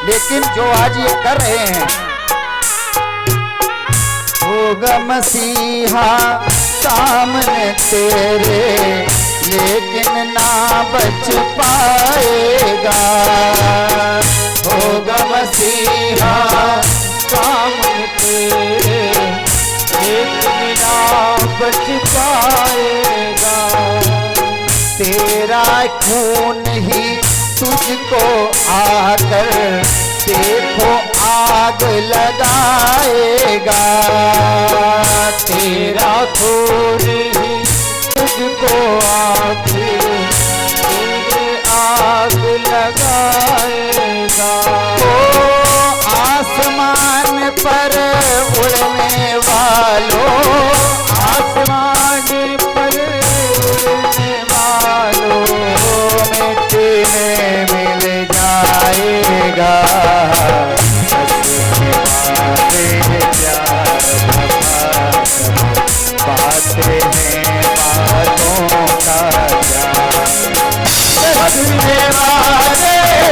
लेकिन जो आज ये कर रहे हैं, होगा मसीहा सामने तेरे, लेकिन ना बच पाएगा। होगा मसीहा सामने तेरे, लेकिन ना बच पाएगा। तेरा खून ही तुझको आकर देखो आग लगाएगा। तेरा खून ही तुझको आखिर तेरे आग लगाएगा। ओ आसमान पर उड़ने वालों, आसमान पर उड़ने वालों, मिट्टी में मिल जाएगा। बातें हैं बातों का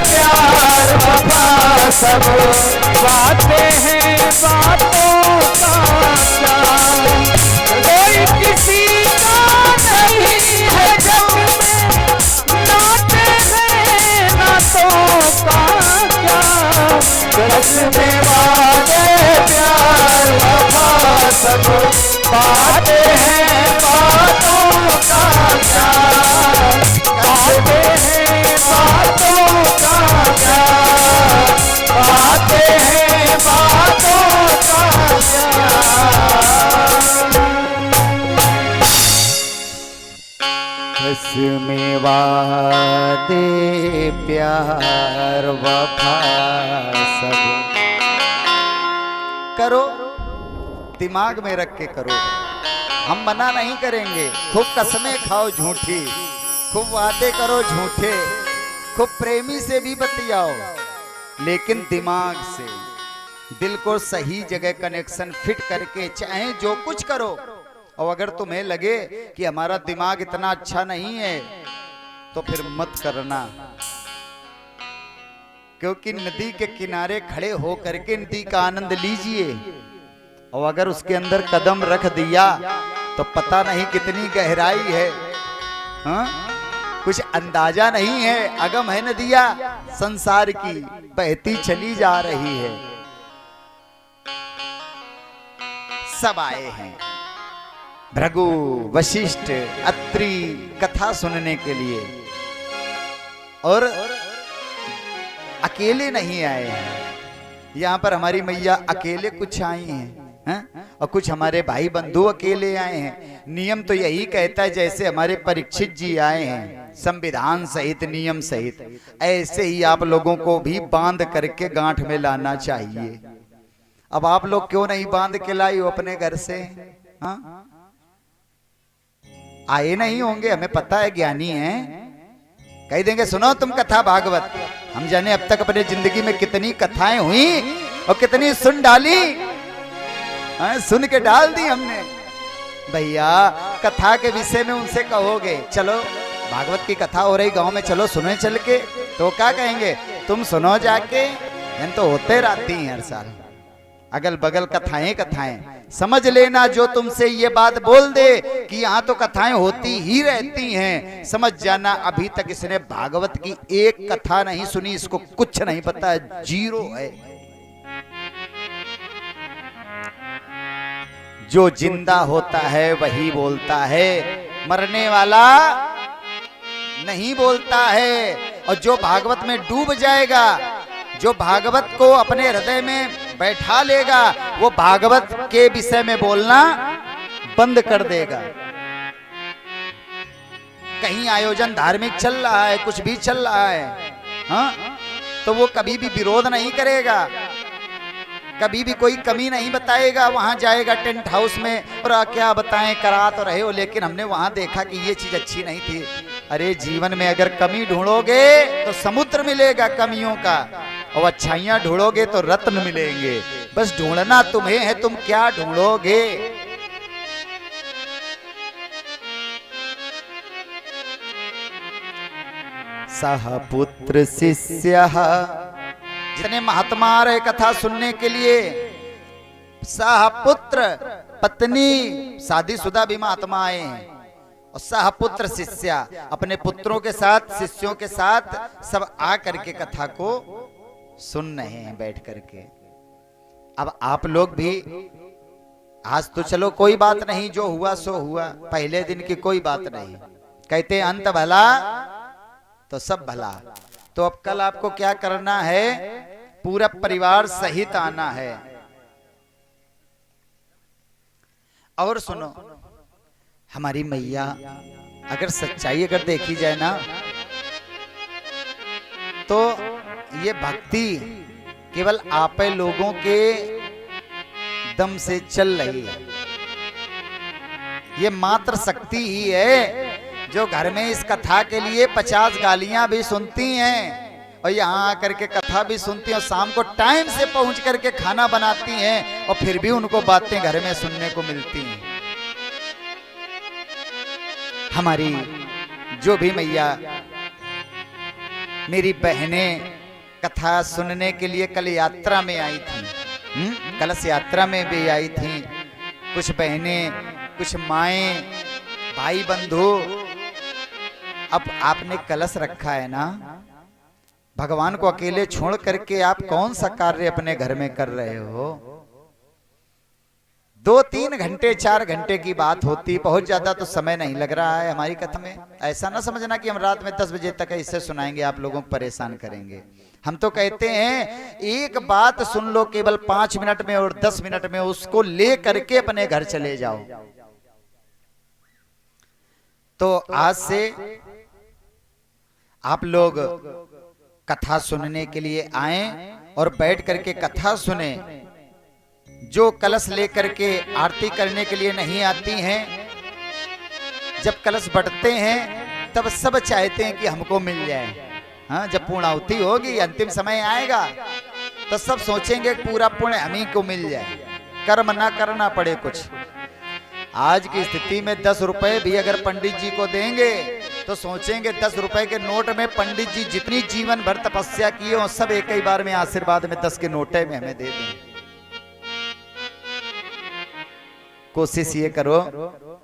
प्यार वफा सब, बातें हैं बातों का क्या, कोई किसी का नहीं है जग में, नाते हैं नातों का क्या। रस्मे वाले प्यार वफा सब, बातें हैं बातों का क्या, बातें हैं बातों का क्या, बातें हैं बातों का क्या। रस्मे वादे प्यार वफा सब करो, दिमाग में रख के करो। हम मना नहीं करेंगे, खूब कसमें खाओ झूठी, खूब वादे करो झूठे, खूब प्रेमी से भी बतियाओ, लेकिन दिमाग से दिल को सही जगह कनेक्शन फिट करके चाहे जो कुछ करो। और अगर तुम्हें लगे कि हमारा दिमाग इतना अच्छा नहीं है तो फिर मत करना, क्योंकि नदी के किनारे खड़े हो करके नदी का आनंद लीजिए, और अगर उसके अंदर कदम रख दिया तो पता नहीं कितनी गहराई है। हाँ? कुछ अंदाजा नहीं है, अगम है नदिया संसार की, बहती चली जा रही है। सब आए हैं भृगु वशिष्ठ अत्रि कथा सुनने के लिए, और अकेले नहीं आए हैं। यहाँ पर हमारी मैया अकेले कुछ आई हैं, और कुछ हमारे भाई बंधु अकेले आए हैं। नियम तो यही कहता है जैसे हमारे परीक्षित जी आए हैं संविधान सहित नियम सहित, ऐसे ही आप लोगों को भी बांध करके गांठ में लाना चाहिए। अब आप लोग क्यों नहीं बांध के लाई हो अपने घर से? हाँ, आए नहीं होंगे, हमें पता है ज्ञानी हैं, कह देंगे सुनो तुम कथा भागवत। हम जाने अब तक अपने जिंदगी में कितनी कथाएं हुई और कितनी सुन डाली, सुन के डाल दी हमने। भैया कथा के विषय में उनसे कहोगे चलो भागवत की कथा हो रही गांव में, चलो सुने चल के, तो क्या कहेंगे तुम सुनो जाके, तो होते रहती हैं हर साल अगल बगल कथाएं कथाएं। समझ लेना जो तुमसे ये बात बोल दे कि यहाँ तो कथाएं होती ही रहती हैं, समझ जाना अभी तक इसने भागवत की एक कथा नहीं सुनी, इसको कुछ नहीं पता, जीरो है। जो जिंदा होता है वही बोलता है, मरने वाला नहीं बोलता है। और जो भागवत में डूब जाएगा, जो भागवत को अपने हृदय में बैठा लेगा, वो भागवत के विषय में बोलना बंद कर देगा। कहीं आयोजन धार्मिक चल रहा है, कुछ भी चल रहा है, हाँ, तो वो कभी भी विरोध नहीं करेगा, कभी भी कोई कमी नहीं बताएगा। वहां जाएगा टेंट हाउस में और क्या बताएं, करा तो रहे हो लेकिन हमने वहां देखा कि ये चीज अच्छी नहीं थी। अरे जीवन में अगर कमी ढूंढोगे तो समुद्र मिलेगा कमियों का, और अच्छाइयां ढूंढोगे तो रत्न मिलेंगे। बस ढूंढना तुम्हें है, तुम क्या ढूंढोगे। सह पुत्र शिष्य, जितने महात्मा आ रहे कथा सुनने के लिए, सह पुत्र, पत्नी शादीशुदा भी महात्मा आए हैं, और सहपुत्र शिष्या अपने पुत्रों के साथ, शिष्यों के साथ सब आ करके कथा को सुन रहे हैं बैठ करके। अब आप लोग भी आज तो चलो कोई बात नहीं, जो हुआ सो हुआ, पहले दिन की कोई बात नहीं, कहते अंत भला तो सब भला। तो अब कल आपको क्या करना है, पूरा परिवार सहित आना है। और सुनो, हमारी मैया अगर सच्चाई अगर देखी जाए ना, तो ये भक्ति केवल आप लोगों के दम से चल रही है। ये मात्र शक्ति ही है जो घर में इस कथा के लिए 50 गालियां भी सुनती हैं और यहाँ आकर के कथा भी सुनती हैं, और शाम को टाइम से पहुंच करके खाना बनाती हैं, और फिर भी उनको बातें घर में सुनने को मिलती हैं। हमारी जो भी मैया, मेरी बहनें कथा सुनने के लिए कल यात्रा में आई थी, कलश यात्रा में भी आई थी, कुछ बहनें, कुछ माएं, भाई बंधु। अब आपने कलश रखा है ना, भगवान को अकेले छोड़ करके आप कौन सा कार्य अपने घर में कर रहे हो। 2-3 घंटे 4 घंटे की बात होती, बहुत ज्यादा तो समय नहीं लग रहा है हमारी कथा में। ऐसा ना समझना कि हम रात में 10 बजे तक इसे सुनाएंगे, आप लोगों को परेशान करेंगे। हम तो कहते हैं एक बात सुन लो केवल 5 मिनट में और 10 मिनट में, उसको ले करके अपने घर चले जाओ। तो आज से आप लोग कथा सुनने के लिए आए और बैठ करके कथा सुने। जो कलश लेकर के आरती करने के लिए नहीं आती हैं, जब कलश बढ़ते हैं तब सब चाहते हैं कि हमको मिल जाए। हाँ, जब पूर्णाहुति होगी, अंतिम समय आएगा, तो सब सोचेंगे पूरा पुण्य हम ही को मिल जाए, कर्म ना करना पड़े कुछ। आज की स्थिति में 10 रुपए भी अगर पंडित जी को देंगे तो सोचेंगे 10 रुपए के नोट में पंडित जी जितनी जीवन भर तपस्या की हो, सब एक ही बार में आशीर्वाद में 10 के नोटे में हमें दे दें। कोशिश ये करो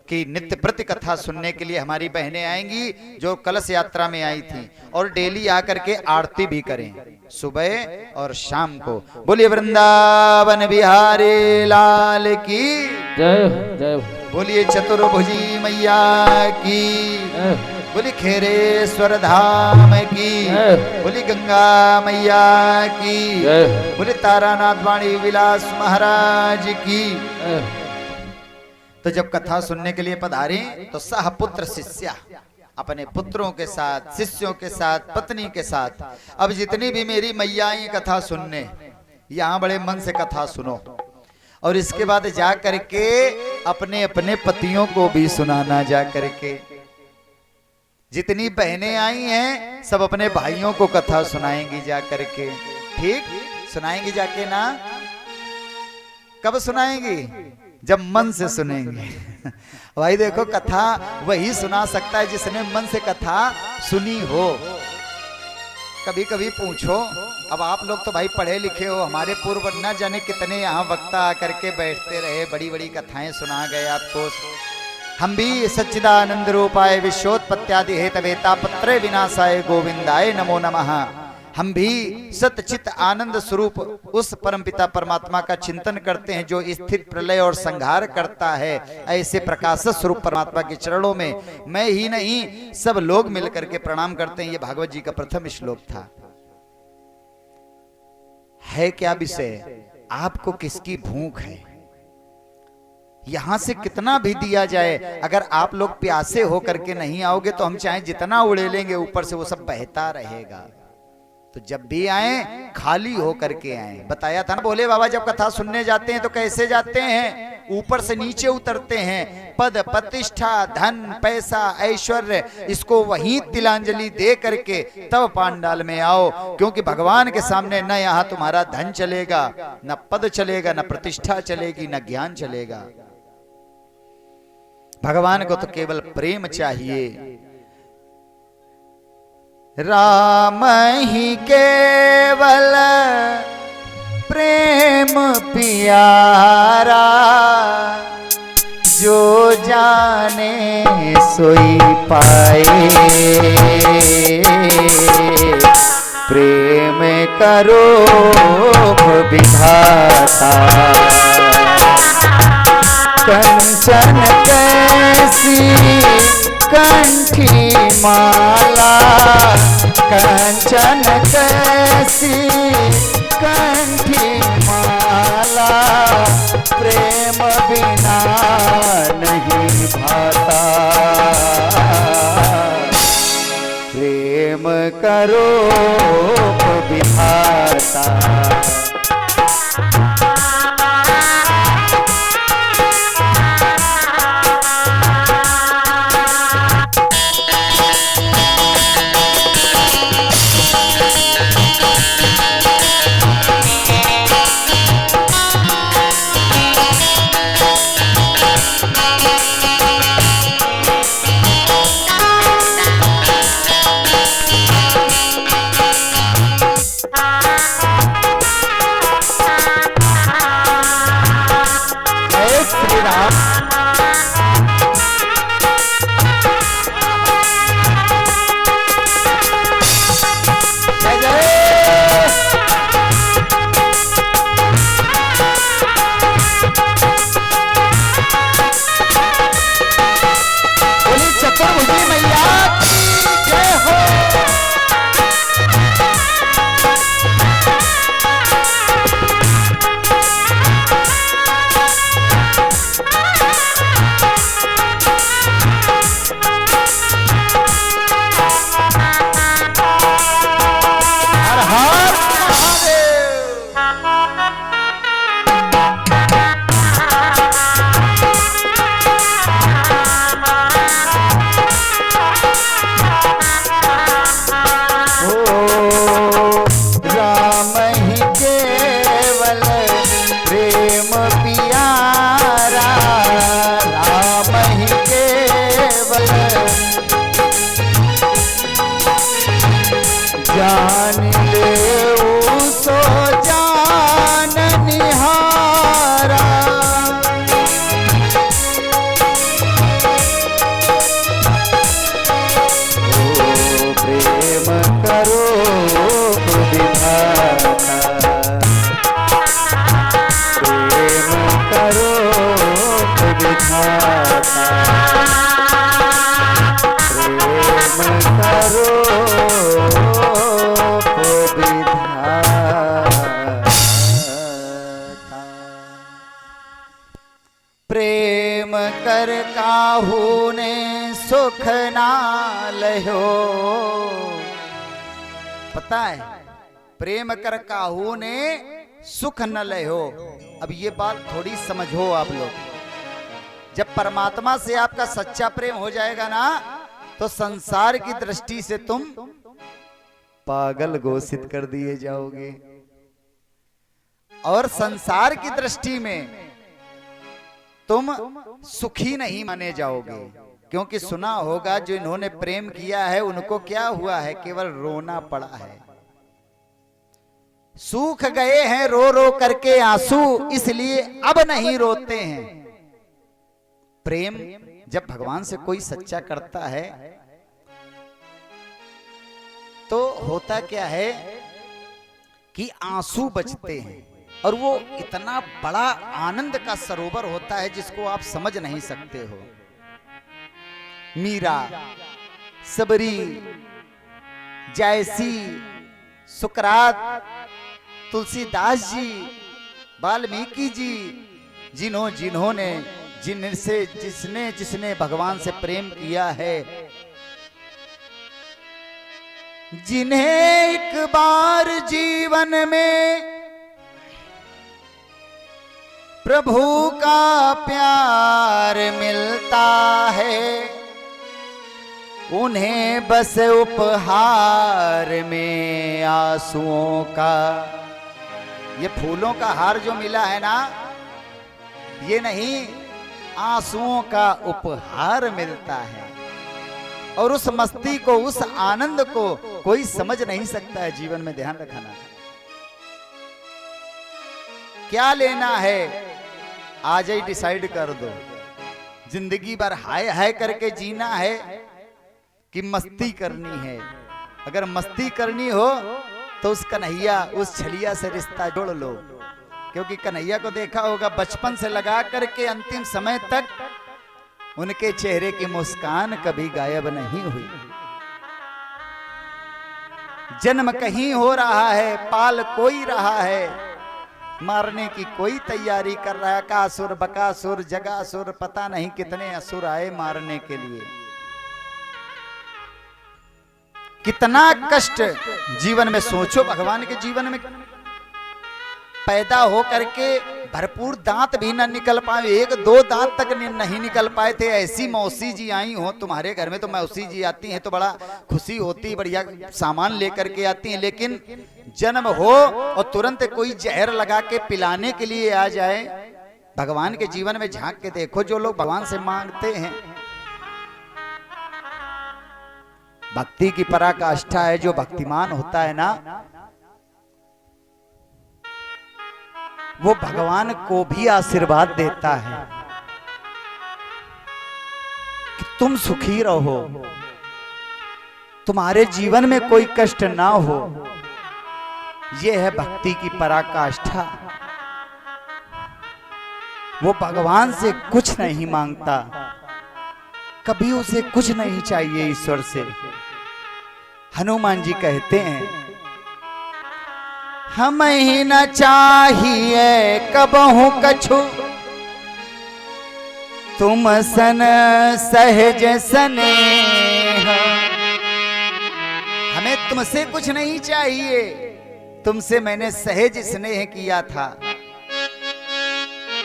कि नित्य प्रति कथा सुनने के लिए हमारी बहनें आएंगी जो कलश यात्रा में आई थी, और डेली आकर के आरती भी करें सुबह और शाम को। बोलिए वृंदावन बिहारी लाल की जय जय। बोलिए चतुर्भुजी मैया की, बोली खेरेश्वर धाम की, बोली गंगा मैया की, बोली तारानाथ वाणी विलास महाराज की। तो जब कथा सुनने के लिए पधारे तो सहपुत्र शिष्या अपने पुत्रों के साथ, शिष्यों के साथ, पत्नी के साथ। अब जितनी भी मेरी मैया कथा सुनने, यहाँ बड़े मन से कथा सुनो। और इसके बाद जा करके अपने अपने पतियों को भी सुनाना जा करके। जितनी बहनें आई हैं सब अपने भाइयों को कथा सुनाएंगी जा करके। ठीक, सुनाएंगी जाके ना? कब सुनाएंगी? जब मन से सुनेंगे। भाई देखो, कथा वही सुना सकता है जिसने मन से कथा सुनी हो। कभी कभी पूछो, अब आप लोग तो भाई पढ़े लिखे हो, हमारे पूर्व न जाने कितने यहाँ वक्ता आकर के बैठते रहे, बड़ी बड़ी कथाएं सुना गए आपको। हम भी सच्चिदानंद रूपाय विश्वोत्पत्त्यादि हेतवेता पत्रे विनाशाय गोविंदाय नमो नमः। हम भी सतचित आनंद स्वरूप उस परमपिता परमात्मा का चिंतन करते हैं जो स्थित प्रलय और संहार करता है। ऐसे प्रकाश स्वरूप परमात्मा के चरणों में मैं ही नहीं सब लोग मिलकर के प्रणाम करते हैं। ये भागवत जी का प्रथम श्लोक था। है क्या विषय? आपको किसकी भूख है? यहां से कितना भी दिया जाए, अगर आप लोग प्यासे होकर के नहीं आओगे तो हम चाहे जितना उड़ेलेंगे ऊपर से वो सब बहता रहेगा। तो जब भी आए खाली हो करके आए। बताया था ना, बोले बाबा जब कथा सुनने जाते हैं तो कैसे जाते हैं? ऊपर से नीचे उतरते हैं। पद प्रतिष्ठा धन पैसा ऐश्वर्य इसको वहीं तिलांजलि दे करके तब पांडाल में आओ, क्योंकि भगवान के सामने न यहाँ तुम्हारा धन चलेगा, न पद चलेगा, न प्रतिष्ठा चलेगी, न ज्ञान चलेगा। भगवान को तो केवल प्रेम चाहिए। राम ही केवल प्रेम प्यारा, जो जाने सोई पाए। प्रेम करो विधाता, कंचन कैसी कंठी माला, कंचन कैसी कंठी माला, प्रेम बिना नहीं भाता। प्रेम करो विधाता। प्रेम कर काहू ने सुख ना लहो। पता है, प्रेम कर काहू ने सुख न लहो। अब ये बात थोड़ी समझो आप लोग, जब परमात्मा से आपका सच्चा प्रेम हो जाएगा ना, तो संसार की दृष्टि से तुम पागल घोषित कर दिए जाओगे, और संसार की दृष्टि में तुम सुखी नहीं माने जाओगे। क्योंकि सुना होगा जो इन्होंने प्रेम किया है उनको क्या हुआ है, केवल रोना पड़ा है। सूख गए हैं रो रो करके आंसू, इसलिए अब नहीं रोते हैं। प्रेम जब भगवान से कोई सच्चा करता है तो होता क्या है कि आंसू बचते हैं, और वो इतना बड़ा आनंद का सरोवर होता है जिसको आप समझ नहीं सकते हो। मीरा, सबरी, जायसी, सुकरात, तुलसीदास जी, वाल्मीकि जी, जिन्होंने जिसने भगवान से प्रेम किया है, जिन्हें एक बार जीवन में प्रभु का प्यार मिलता है, उन्हें बस उपहार में आंसुओं का, ये फूलों का हार जो मिला है ना, ये नहीं, आंसुओं का उपहार मिलता है। और उस मस्ती को, उस आनंद को कोई समझ नहीं सकता है। जीवन में ध्यान रखना, क्या लेना है आज ही डिसाइड कर दो। जिंदगी भर हाय हाय करके जीना है कि मस्ती करनी है। अगर मस्ती करनी हो तो उस कन्हैया, उस छलिया से रिश्ता जोड़ लो। क्योंकि कन्हैया को देखा होगा, बचपन से लगा करके अंतिम समय तक उनके चेहरे की मुस्कान कभी गायब नहीं हुई। जन्म कहीं हो रहा है, पाल कोई रहा है, मारने की कोई तैयारी कर रहा है। कासुर, बकासुर, जगासुर, पता नहीं कितने असुर आए मारने के लिए। कितना कष्ट जीवन में, सोचो भगवान के जीवन में पैदा हो करके भरपूर दांत भी न निकल पाए, एक दो दांत तक नहीं निकल पाए थे। ऐसी मौसी जी आई हो तुम्हारे घर में, तो मौसी जी आती हैं तो बड़ा खुशी होती, बढ़िया सामान लेकर के आती हैं। लेकिन जन्म हो और तुरंत कोई जहर लगा के पिलाने के लिए आ जाए। भगवान के जीवन में झांक के देखो, जो लोग भगवान से मांगते हैं, भक्ति की पराकाष्ठा है। जो भक्तिमान होता है ना, वो भगवान को भी आशीर्वाद देता है कि तुम सुखी रहो, तुम्हारे जीवन में कोई कष्ट ना हो। यह है भक्ति की पराकाष्ठा। वो भगवान से कुछ नहीं मांगता, कभी उसे कुछ नहीं चाहिए ईश्वर से। हनुमान जी कहते हैं, हमें न चाहिए कबहू कछु, तुम सन सहज स्नेह। हमें तुमसे कुछ नहीं चाहिए, तुमसे मैंने सहज स्नेह किया था।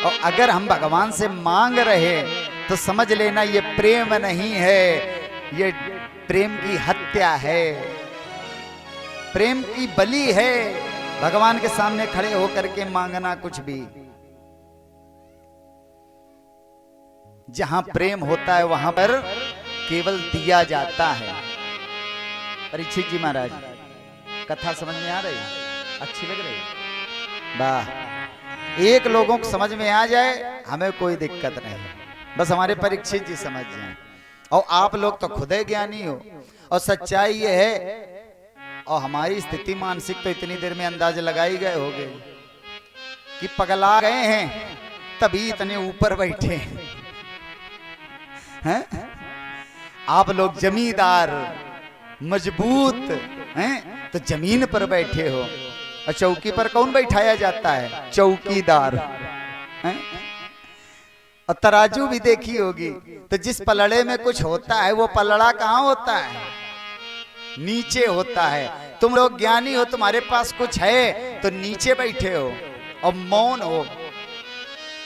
और अगर हम भगवान से मांग रहे तो समझ लेना ये प्रेम नहीं है, ये प्रेम की हत्या है, प्रेम की बलि है। भगवान के सामने खड़े होकर के मांगना कुछ भी। जहां प्रेम होता है वहां पर केवल दिया जाता है। परीक्षित जी महाराज, कथा समझ में आ रही, अच्छी लग रही? वाह, एक लोगों को समझ में आ जाए हमें कोई दिक्कत नहीं, बस हमारे परीक्षित जी समझ जाए। और आप लोग तो खुद ही ज्ञानी हो। और सच्चाई ये है, और हमारी स्थिति मानसिक तो इतनी देर में अंदाज लगाई गए होगे कि पगला गए हैं तभी इतने ऊपर बैठे हैं। आप लोग जमींदार मजबूत हैं तो जमीन पर बैठे हो, और चौकी पर कौन बैठाया जाता है? चौकीदार हैं? और तराजू भी देखी होगी, तो जिस पलड़े में कुछ होता है वो पलड़ा कहाँ होता है? नीचे होता है। तुम लोग ज्ञानी हो, तुम्हारे पास कुछ है तो नीचे बैठे हो और मौन हो,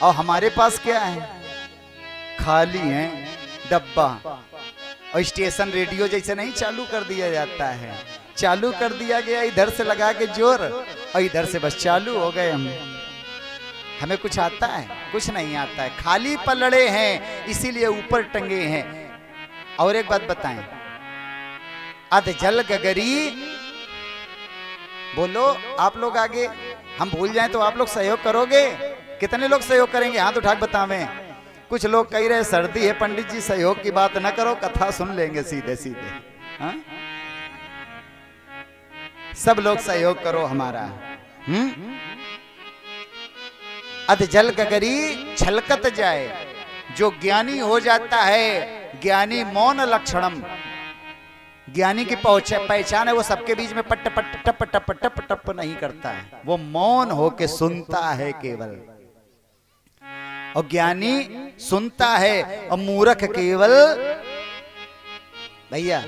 और हमारे पास क्या है? खाली है डब्बा। और स्टेशन रेडियो जैसे नहीं चालू कर दिया जाता है, चालू कर दिया गया इधर से लगा के जोर और इधर से बस चालू हो गए हम। हमें कुछ आता है? कुछ नहीं आता है, खाली पलड़े हैं इसीलिए ऊपर टंगे हैं। और एक बात बताएं, अध जल गगरी, बोलो आप लोग आगे, हम भूल जाएं तो आप लोग सहयोग करोगे? कितने लोग सहयोग करेंगे? हाथ उठा के बतावें। कुछ लोग कह रहे सर्दी है पंडित जी सहयोग की बात न करो, कथा सुन लेंगे सीधे सीधे। हाँ? सब लोग सहयोग करो हमारा। अध जल गगरी छलकत जाए, जो ज्ञानी हो जाता है, ज्ञानी मौन लक्षणम, ज्ञानी की पहचान है वो सबके बीच में पट पट टप टप टप टप नहीं करता है, वो मौन होके सुनता है केवल। और ज्ञानी सुनता है और मूर्ख केवल, भैया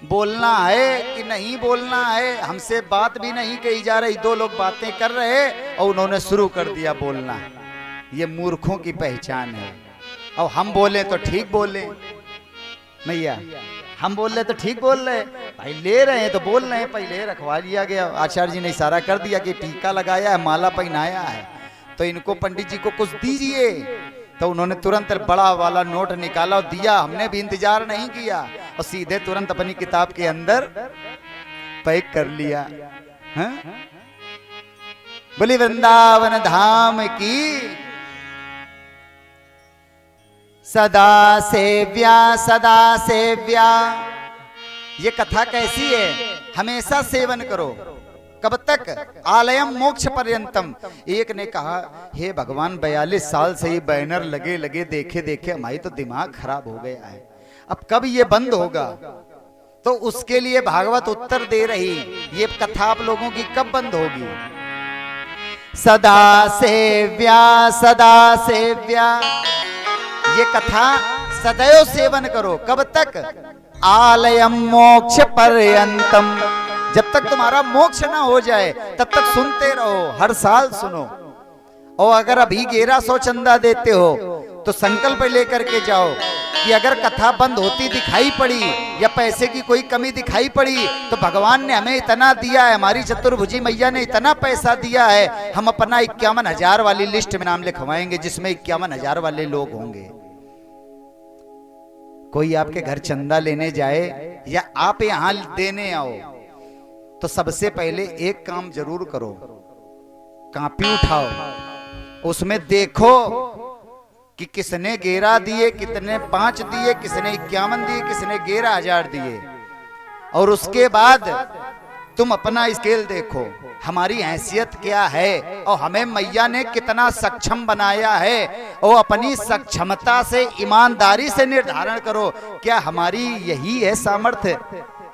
बोलना है कि नहीं बोलना है, हमसे बात भी नहीं कही जा रही, दो लोग बातें कर रहे और उन्होंने शुरू कर दिया बोलना, ये मूर्खों की पहचान है। और हम बोले तो ठीक बोले, भैया हम बोल रहे तो ठीक बोल रहे, भाई ले रहे हैं तो बोल रहे हैं, पहले रखवा लिया गया। आचार्य जी ने इशारा कर दिया कि टीका लगाया है, माला पहनाया है, तो इनको पंडित जी को कुछ दीजिए। तो उन्होंने तुरंत बड़ा वाला नोट निकाला और दिया, हमने भी इंतजार नहीं किया और सीधे तुरंत अपनी किताब के अंदर पैक कर लिया। हाँ? बोली वृंदावन धाम की सदा सेव्या सदा सेव्या। ये कथा कैसी है? हमेशा सेवन करो। कब तक? आलयम मोक्ष पर्यंतम। एक ने कहा हे भगवान 42 साल से ये बैनर लगे लगे देखे देखे हमारी तो दिमाग खराब हो गया है, अब कब ये बंद होगा? तो उसके लिए भागवत उत्तर दे रही, ये कथा आप लोगों की कब बंद होगी? सदा सेव्या सदा सेव्या, ये कथा सदैव सेवन करो। कब तक? आलयम मोक्ष पर्यंतम, जब तक तुम्हारा मोक्ष ना हो जाए तब तक सुनते रहो, हर साल सुनो। और अगर अभी 1100 चंदा देते हो तो संकल्प लेकर के जाओ कि अगर कथा बंद होती दिखाई पड़ी या पैसे की कोई कमी दिखाई पड़ी तो भगवान ने हमें इतना दिया है, हमारी चतुर्भुजी मैया ने इतना पैसा दिया है, हम अपना 51,000 वाली लिस्ट में नाम लिखवाएंगे जिसमें 51,000 वाले लोग होंगे। कोई आपके घर चंदा लेने जाए या आप यहां देने आओ तो सबसे पहले एक काम जरूर करो, कॉपी उठाओ, उसमें देखो कि किसने 11 दिए, कितने 5 दिए, किसने 51 दिए, किसने 11,000 दिए। और उसके बाद तुम अपना स्केल देखो, हमारी हैसियत क्या है और हमें मैया ने कितना सक्षम बनाया है, और अपनी सक्षमता से ईमानदारी से निर्धारण करो क्या हमारी यही है सामर्थ्य।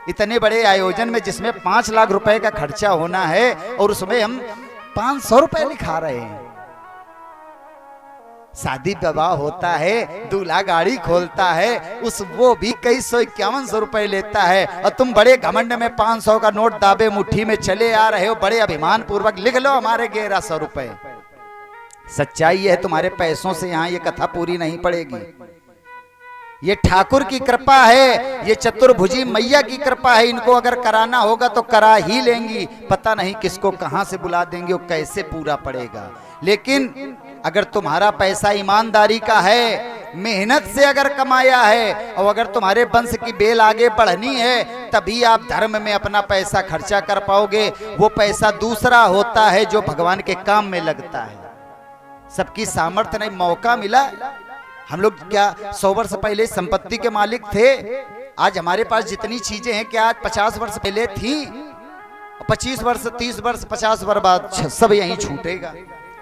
इतने बड़े आयोजन में जिसमें 5 लाख रुपए का खर्चा होना है और उसमें हम 500 रुपए लिखा रहे हैं। शादी विवाह होता है, दूल्हा गाड़ी खोलता है, उस वो भी कई 151 रुपए लेता है और तुम बड़े घमंड में 500 का नोट दाबे मुट्ठी में चले आ रहे हो, बड़े अभिमान पूर्वक लिख लो हमारे 1100 रुपए। सच्चाई है तुम्हारे पैसों से यहाँ ये कथा पूरी नहीं पड़ेगी। ये ठाकुर की कृपा है, ये चतुर्भुजी मैया की कृपा है, इनको अगर कराना होगा तो करा ही लेंगी। पता नहीं किसको कहां से बुला देंगे और कैसे पूरा पड़ेगा। लेकिन अगर तुम्हारा पैसा ईमानदारी का है, मेहनत से अगर कमाया है और अगर तुम्हारे वंश की बेल आगे बढ़नी है तभी आप धर्म में अपना पैसा खर्चा कर पाओगे। वो पैसा दूसरा होता है जो भगवान के काम में लगता है। सबकी सामर्थ्य नहीं, मौका मिला। हम लोग क्या 100 वर्ष पहले संपत्ति के मालिक थे? आज हमारे पास जितनी चीजें हैं क्या आज 50 वर्ष पहले थी? 25 वर्ष 30 वर्ष 50 वर्ष बाद सब यहीं छूटेगा,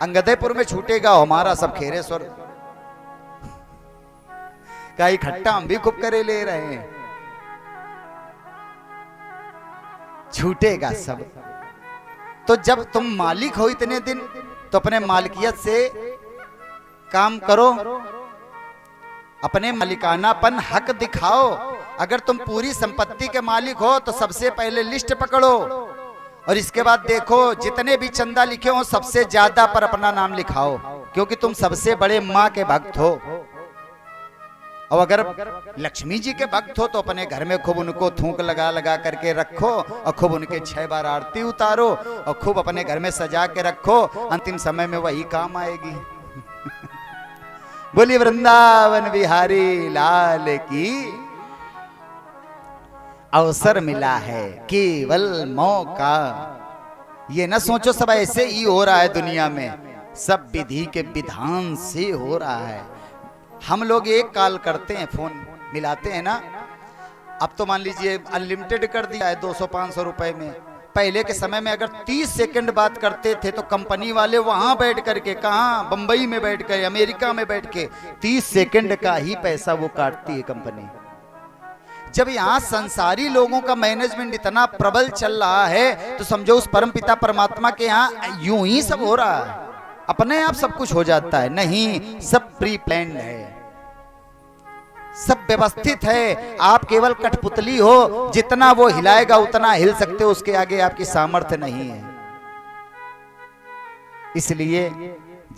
अंगदेपुर में छूटेगा हमारा सब खेरेश्वर का इकट्ठा हम भी खूब करे ले रहे हैं, छूटेगा सब। तो जब तुम मालिक हो इतने दिन तो अपने मालिकियत से काम करो, अपने मालिकानापन हक दिखाओ। अगर तुम पूरी संपत्ति के मालिक हो तो सबसे पहले लिस्ट पकड़ो और इसके बाद देखो जितने भी चंदा लिखे हो सबसे ज्यादा पर अपना नाम लिखाओ। क्योंकि तुम सबसे बड़े माँ के भक्त हो। और अगर लक्ष्मी जी के भक्त हो तो अपने घर में खूब उनको थूक लगा लगा करके रखो और खूब उनके 6 बार आरती उतारो और खूब अपने घर में सजा के रखो, अंतिम समय में वही काम आएगी। बोलिए वृंदावन बिहारी लाल की। अवसर मिला है केवल मौका। ये ना सोचो सब ऐसे ही हो रहा है दुनिया में, सब विधि के विधान से हो रहा है। हम लोग एक कॉल करते हैं, फोन मिलाते हैं ना, अब तो मान लीजिए अनलिमिटेड कर दिया है 200-500 रुपए में। पहले के समय में अगर 30 सेकंड बात करते थे तो कंपनी वाले वहां बैठ करके, कहाँ, बंबई में बैठ कर, अमेरिका में बैठ के 30 सेकंड का ही पैसा वो काटती है कंपनी। जब यहाँ संसारी लोगों का मैनेजमेंट इतना प्रबल चल रहा है तो समझो उस परमपिता परमात्मा के यहाँ यूं ही सब हो रहा है, अपने आप सब कुछ हो जाता है। नहीं, सब प्री प्लान्ड है, सब व्यवस्थित है। आप केवल कठपुतली हो, जितना वो हिलाएगा उतना हिल सकते हो, उसके आगे आपकी सामर्थ्य नहीं है। इसलिए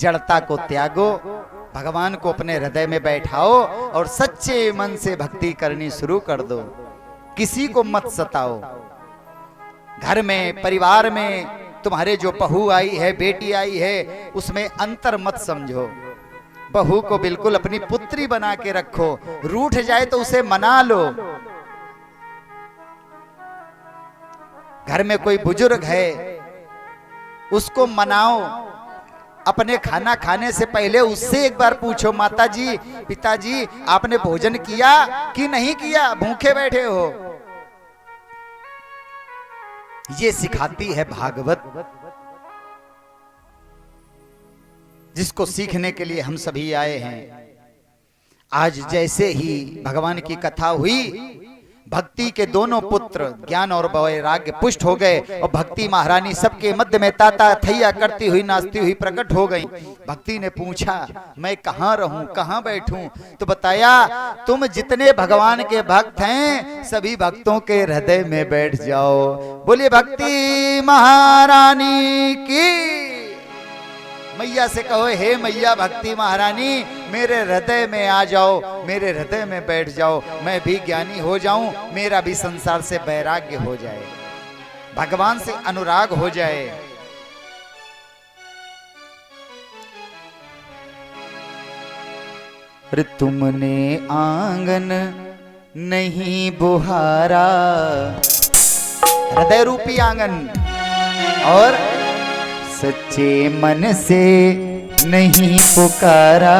जड़ता को त्यागो, भगवान को अपने हृदय में बैठाओ और सच्चे मन से भक्ति करनी शुरू कर दो। किसी को मत सताओ। घर में, परिवार में तुम्हारे जो बहू आई है, बेटी आई है, उसमें अंतर मत समझो। बहू को बिल्कुल अपनी पुत्री बना के रखो। रूठ जाए तो उसे मना लो। घर में कोई बुजुर्ग है, उसको मनाओ। अपने खाना खाने से पहले उससे एक बार पूछो, माता जी, पिताजी, आपने भोजन किया कि नहीं किया, भूखे बैठे हो। ये सिखाती है भागवत, जिसको सीखने के लिए हम सभी आए हैं। आज जैसे ही भगवान की कथा हुई, भक्ति के दोनों पुत्र ज्ञान और वैराग्य पुष्ट हो गए और भक्ति महारानी सबके मध्य में ताता थैया करती हुई, नाचती हुई प्रकट हो गई। भक्ति ने पूछा, मैं कहाँ रहूं, कहाँ बैठूं? तो बताया, तुम जितने भगवान के भक्त हैं सभी भक्तों के हृदय में बैठ जाओ। बोलिए भक्ति महारानी की। मैया से कहो, हे मैया भक्ति महारानी, मेरे हृदय में आ जाओ, मेरे हृदय में बैठ जाओ, मैं भी ज्ञानी हो जाऊं, मेरा भी संसार से वैराग्य हो जाए, भगवान से अनुराग हो जाए। अरे तुमने आंगन नहीं बुहारा, हृदय रूपी आंगन, और सच्चे मन से नहीं पुकारा,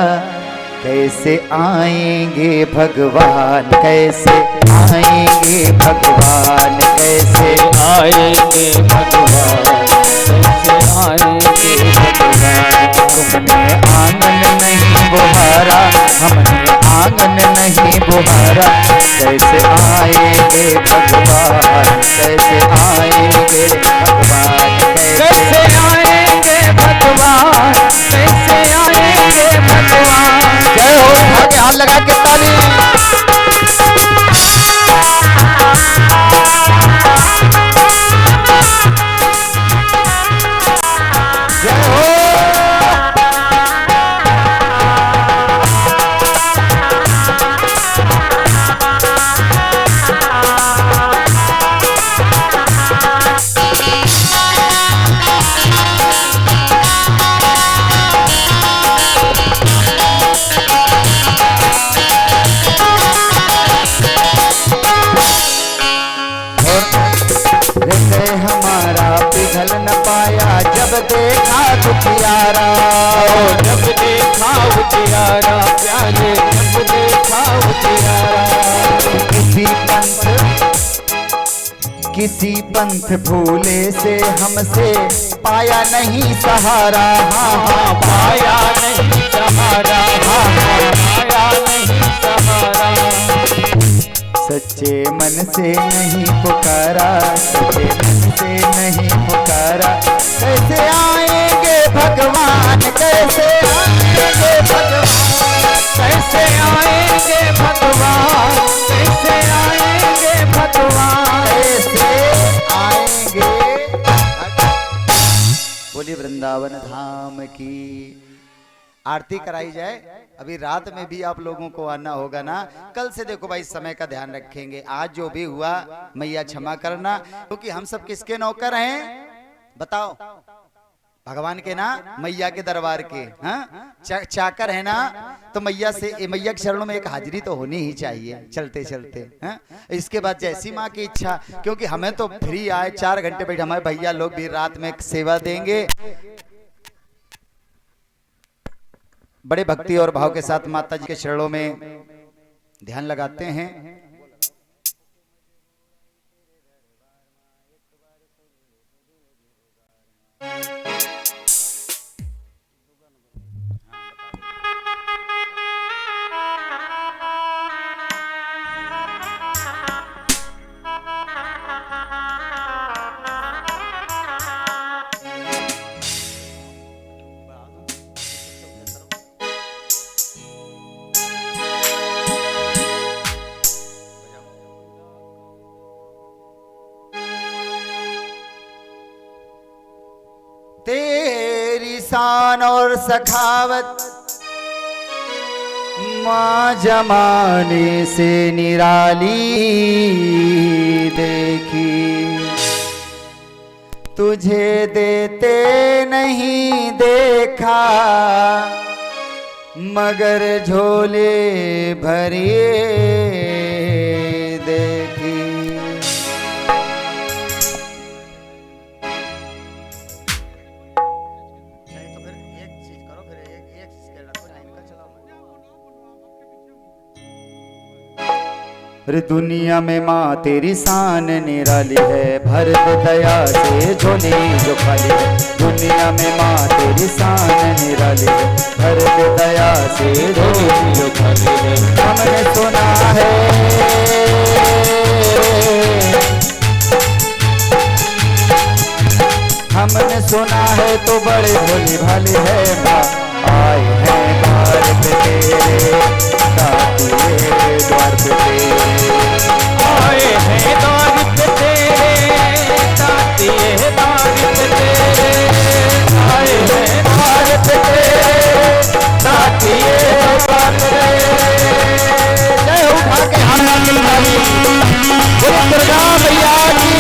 कैसे आएंगे भगवान, कैसे आएंगे भगवान, कैसे आएंगे भगवान, कैसे आएंगे भगवान। तुमने आंगन नहीं बुहारा, हमने आंगन नहीं बुहारा, कैसे आएंगे भगवान, कैसे आएंगे भगवान, कैसे आएंगे भगवान, कैसे आएंगे भगवान। जय हो, आगे हाथ लगा के ताली। जय हो। हृदय हमारा पिघल न पाया जब देखा दुखियारा, जब देखा उजियारा, प्यारे जब देखा उजियारा। किसी पंथ भूले से हमसे पाया नहीं सहारा। हाँ हाँ, पाया नहीं सहारा, हाँ हाँ, पाया नहीं सहारा। सच्चे मन से नहीं पुकारा, सच्चे मन से नहीं पुकारा, कैसे आएंगे भगवान, कैसे आएंगे भगवान, कैसे आएंगे भगवान, कैसे आएंगे भगवान, कैसे आएंगे। बोलिए वृंदावन धाम की। आरती कराई जाए। अभी रात में भी आप लोगों को आना होगा ना। कल से देखो भाई समय का ध्यान रखेंगे। आज जो भी हुआ मैया क्षमा करना, क्योंकि हम सब किसके नौकर हैं बताओ? भगवान के ना, मैया के दरबार के। हाँ, चाकर है ना, तो मैया से, मैया के चरणों में एक हाजिरी तो होनी ही चाहिए चलते चलते। हाँ, इसके बाद जैसी माँ की इच्छा, क्योंकि हमें तो फ्री आए 4 घंटे बैठे, हमारे भैया लोग भी रात में सेवा देंगे। बड़े भक्ति और भाव के साथ माता जी के चरणों में ध्यान लगाते हैं। तेरी शान और सखावत माँ जमाने से निराली देखी, तुझे देते नहीं देखा मगर झोले भरिए देखी। अरे दुनिया में माँ तेरी शान निराली है, भर दे दया से झोली जो खाली है। दुनिया में माँ तेरी शान निराली है, भर दे दया से झोली जो खाली है। हमने सुना है, हमने सुना है तो बड़े भोली भाली है माँ। आए हैं द्वार पे तेरे, ताकिए द्वार पे तेरे, आए हैं द्वार पे तेरे, ताकिए द्वार पे तेरे, आए हैं द्वार पे तेरे, ताकिए द्वार पे तेरे। जय उठा के हाथ मिलाइए, बोलो दुर्गा मैया की।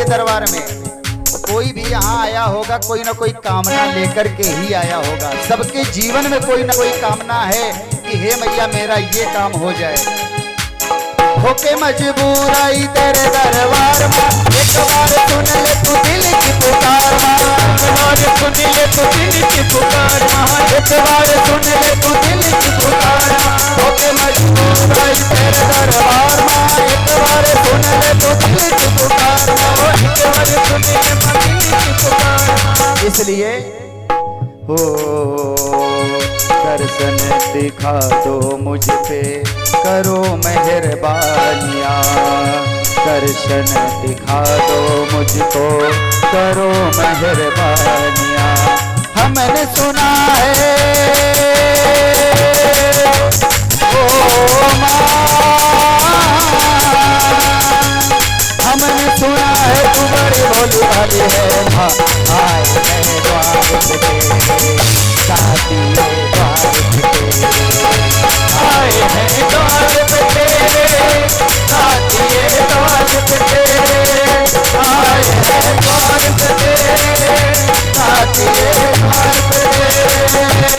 दरबार में कोई भी यहाँ आया होगा, कोई ना कोई कामना लेकर के ही आया होगा। सबके जीवन में कोई ना कोई कामना है कि हे मैया मेरा ये काम हो जाए। होके मजबूर आई तेरे दरबार माँ, एक बार सुन ले तू दिल की पुकार माँ, एक बार सुन ले तू दिल की पुकार माँ, एक बार सुन ले तू दिल की पुकार माँ। होके मजबूर आई तेरे दरबार माँ, एक बार सुन ले तू दिल की पुकार माँ, एक बार सुन ले तू दिल की पुकार माँ। इसलिए हो दर्शन दिखा दो मुझ पे, करो मेहरबानियाँ। दर्शन दिखा दो मुझको, करो मेहरबानियाँ। हमने सुना है ओ माँ, हमने सुना है तू बड़ी भोली भाली है माँ। आए हैं द्वार पे तेरे, शादी द्वार पे तेरे, आए हैं द्वार पे तेरे, शादी द्वार पे तेरे, आए हैं द्वार पे तेरे, शादी द्वार पे तेरे।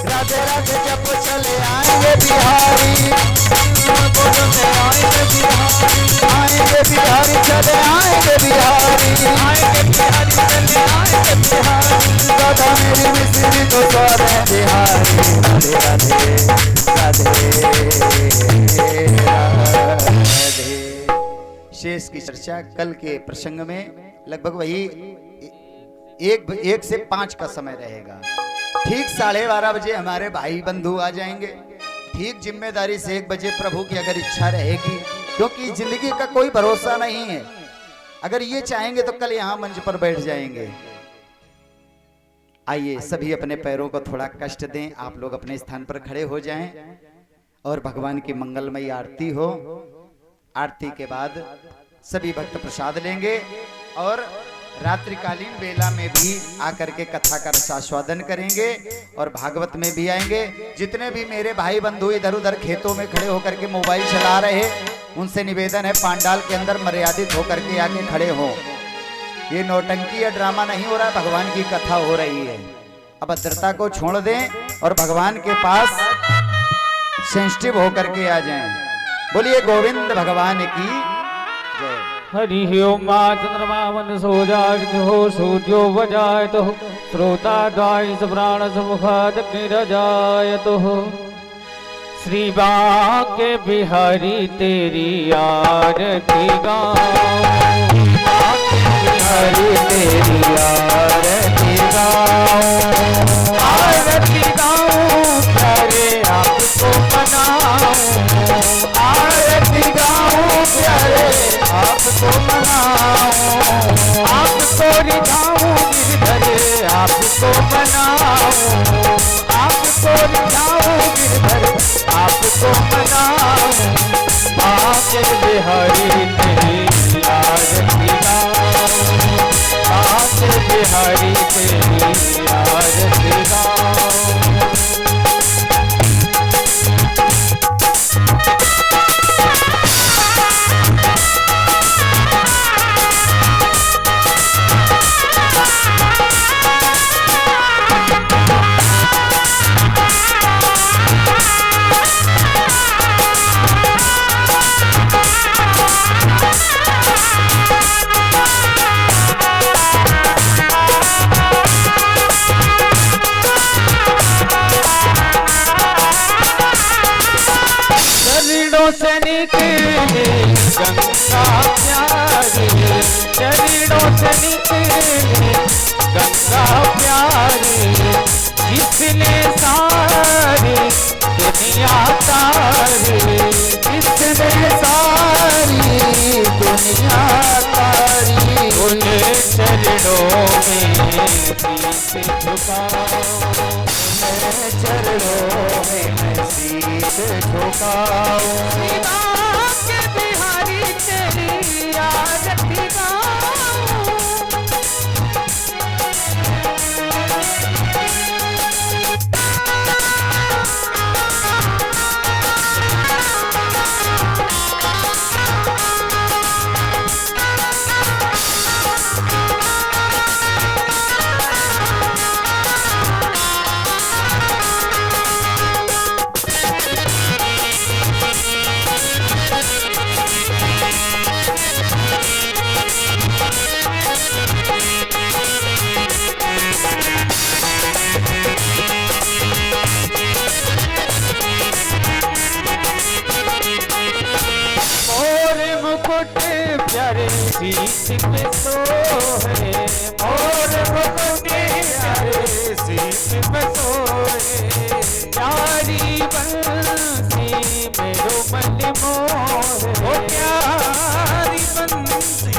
राधे राधे जब चले आएंगे बिहारी, आएंगे बिहारी, चले आएंगे बिहारी, आएंगे बिहारी, चले आएंगे बिहारी। दादा मेरी मिस्री तो स्वाद है बिहारी। राधे राधे राधे राधे। इसकी चर्चा कल के प्रसंग में लगभग वही 1 से 5 का समय रहेगा। ठीक 12:30 बजे हमारे भाई बंधु आ जाएंगे। ठीक जिम्मेदारी से 1 बजे प्रभु की अगर इच्छा रहेगी, क्योंकि जिंदगी का कोई भरोसा नहीं है। अगर ये चाहेंगे तो कल यहाँ मंच पर बैठ जाएंगे। आइए सभी अपने पैरों को थोड़ा कष्ट दें, आप लोग अपने स्थान पर खड़े हो जाएं और भगवान की मंगलमयी आरती हो। आरती के बाद सभी भक्त प्रसाद लेंगे और रात्रिकालीन वेला में भी आकर के कथा का रसास्वादन करेंगे और भागवत में भी आएंगे। जितने भी मेरे भाई बंधु इधर उधर खेतों में खड़े होकर के मोबाइल चला रहे, उनसे निवेदन है पांडाल के अंदर मर्यादित होकर के आके खड़े हो। ये नौटंकी या ड्रामा नहीं हो रहा, भगवान की कथा हो रही है। अभद्रता को छोड़ दें और भगवान के पास सेंसिटिव होकर के आ जाएं। बोलिए गोविंद भगवान की जय। हरि ओम चंद्रमा मन सो जागृत हो सूर्यो वजायत हो श्रोता द्वाय प्राण समुखाद निरजायत हो। श्री बांके बिहारी तेरी आरती गाऊं, बिहारी तेरी आरती गाऊं, आरती गाऊं प्यारे आपको मनाऊं, आरती गाऊं प्यारे आपको मनाऊं, आपको रिझाऊं गिरधर आपको मनाऊं, आपको रिझाऊं गिरधर आपको मनाऊं। बांके बिहारी तेरी आरती गाऊं, बांके बिहारी तेरी आरती गाऊं। से निकले गंगा प्यारी, चरणों से निकले गंगा प्यारी, जिसने सारी दुनिया तारी, जिसने सारी दुनिया तारी, उन चरणों में शीश झुकाऊं, उन चरणों में मैं शीश झुकाऊं। बांके बिहारी तेरी आरती गाऊं, प्यारे शीश पे सोए, मोर मुकुट प्यारे शीश पे सोए, प्यारी बंसी मेरो मन मोहे, ओ प्यारी बंसी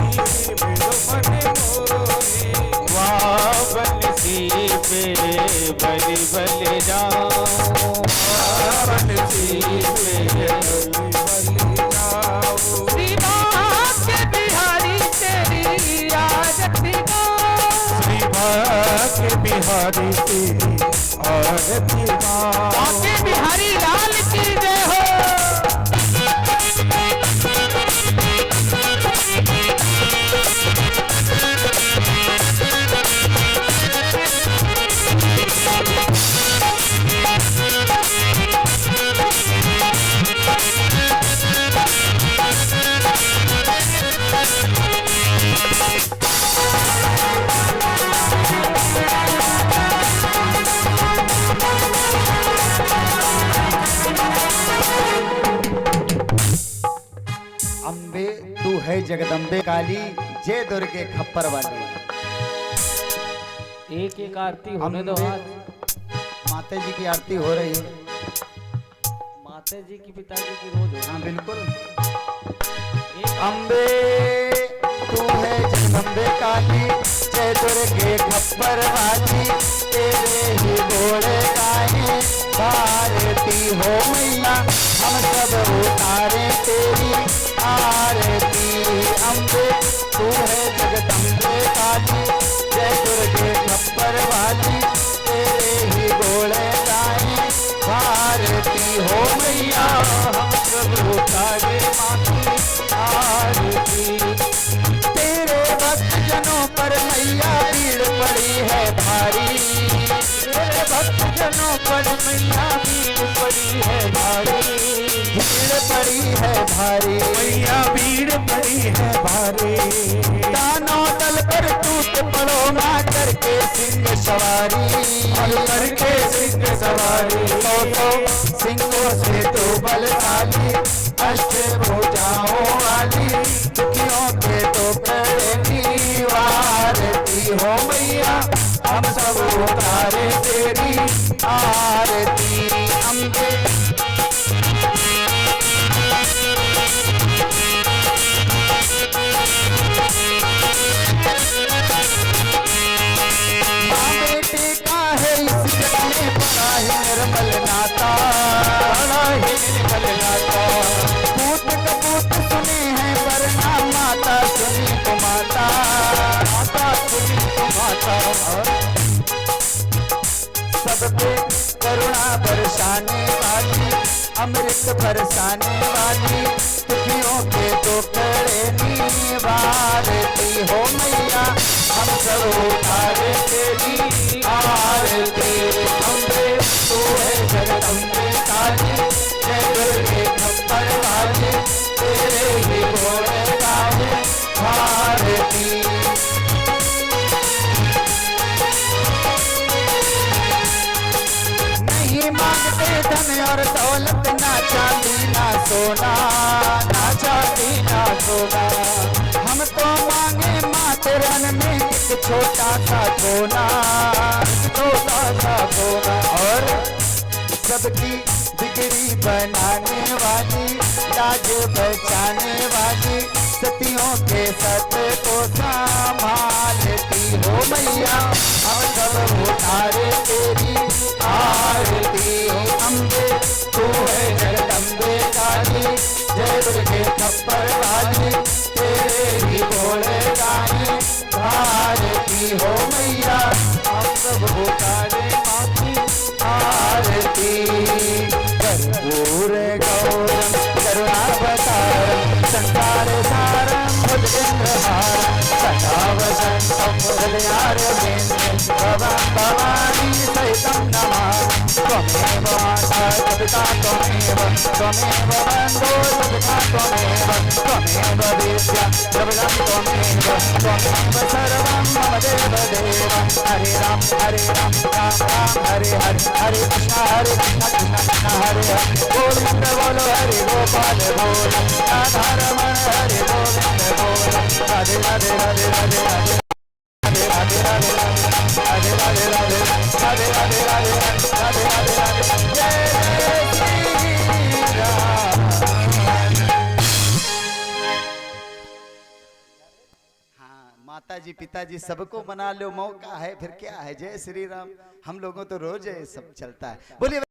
मेरो मन मोहे। वाह बंसी पे बलि बलि जाऊं, बंसी पे बलि बलि जाऊं। बांके बिहारी तेरी आरती गाऊं, बांके बिहारी लाल की जय हो। जगदम्बे काली, जय दुर्गे खप्पर वाली। एक एक आरती होने दो आज। माता जी की आरती हो रही है। माता जी की पिताजी की रोज हो। हाँ बिल्कुल। एक अम्बे तू है जगदम्बे काली, जय दुर्गे खप्पर वाली, तेरे ही घोड़े गाए भारती हो मैया, हम सब उतारे तेरी आरती। अम्बे तू है जगदम्बे काली, जय दुर्गे खप्पर वाली, तेरे ही घोड़े गाए भारती हो मैया, हम सब उतारे माती आरती। तेरे भक्त जनों पर मैया भीड़ पड़ी है भारी, तेरे भक्त जनों पर मैया भीड़ पड़ी है भारी, भीड़ पड़ी है भारी, मैया भीड़ पड़ी है भारी। दानों दल पर टूट पड़ो माँ करके सिंह सवारी, करके सिंह सवारी। तो सिंहों से तो बलशाली, अष्ट भुजाओं वाली, दुखियों के तो वारती हो मैया, हम सब उतारे तेरी आरती। अम्बे माँ बेटे का है इस जग में बड़ा ही निर्मल नाता, बड़ा ही निर्मल नाता। पूत कपूत सुने हैं वरना माता सुनी को माता, माता सुनी को माता। सब पे करुणा बरसाने वाली, अमृत बरसाने वाली, दुखियों के टोकरे निवारती हो मैया, हम सब उतारे तेरी आरती। अम्बे तू है जगदम्बे काली, जय दुर्गे खप्पर वाली, तेरे ही घोड़े गाए भारती। नहीं मांगते धन और दौलत, ना चांदी ना सोना, ना चांदी ना सोना। हम तो मांगे माँ तेरे मन में एक छोटा सा कोना, छोटा सा कोना। और सबकी बिगड़ी बनाने वाली, लाज बचाने वाली, सतियों के सत को संभालती हो मैया, हम सब उतारे तेरी आरती। अम्बे तू है जगदम्बे काली, जय दुर्गे खप्पर वाली, तेरे ही घोड़े गाए भारती हो मैया, हम सब उतारे माती आरती। कर्पूर गौरम करुणावतारम, संसार सारम भुजगेन्द्रहारम, सदा वसन्तं हृदयारविन्दं, भवं भवानी सहितं नमामि। त्वमेव माता पिता त्वमेव, त्वमेव बन्धो सखा त्वमेव, त्वमेव विद्या द्रविणं त्वमेव, त्वमेव सर्वं मम देवदेव। हरे राम राम राम हरे हरे, हरे कृष्ण कृष्ण कृष्ण हरे हरे। गोविंद बोलो हरे गोपाल बोलो, राधा रमण हरे गोविंद बोलो। राधे राधे राधे राधे राधे राधे राधे राधे राधे राधे राधे राधे राधे राधे राधे राधे राधे। जय श्री राम। हाँ माता जी पिताजी सबको मना लो, मौका है फिर क्या है। जय श्री राम। हम लोगों तो रोज ये सब चलता है। बोलिए।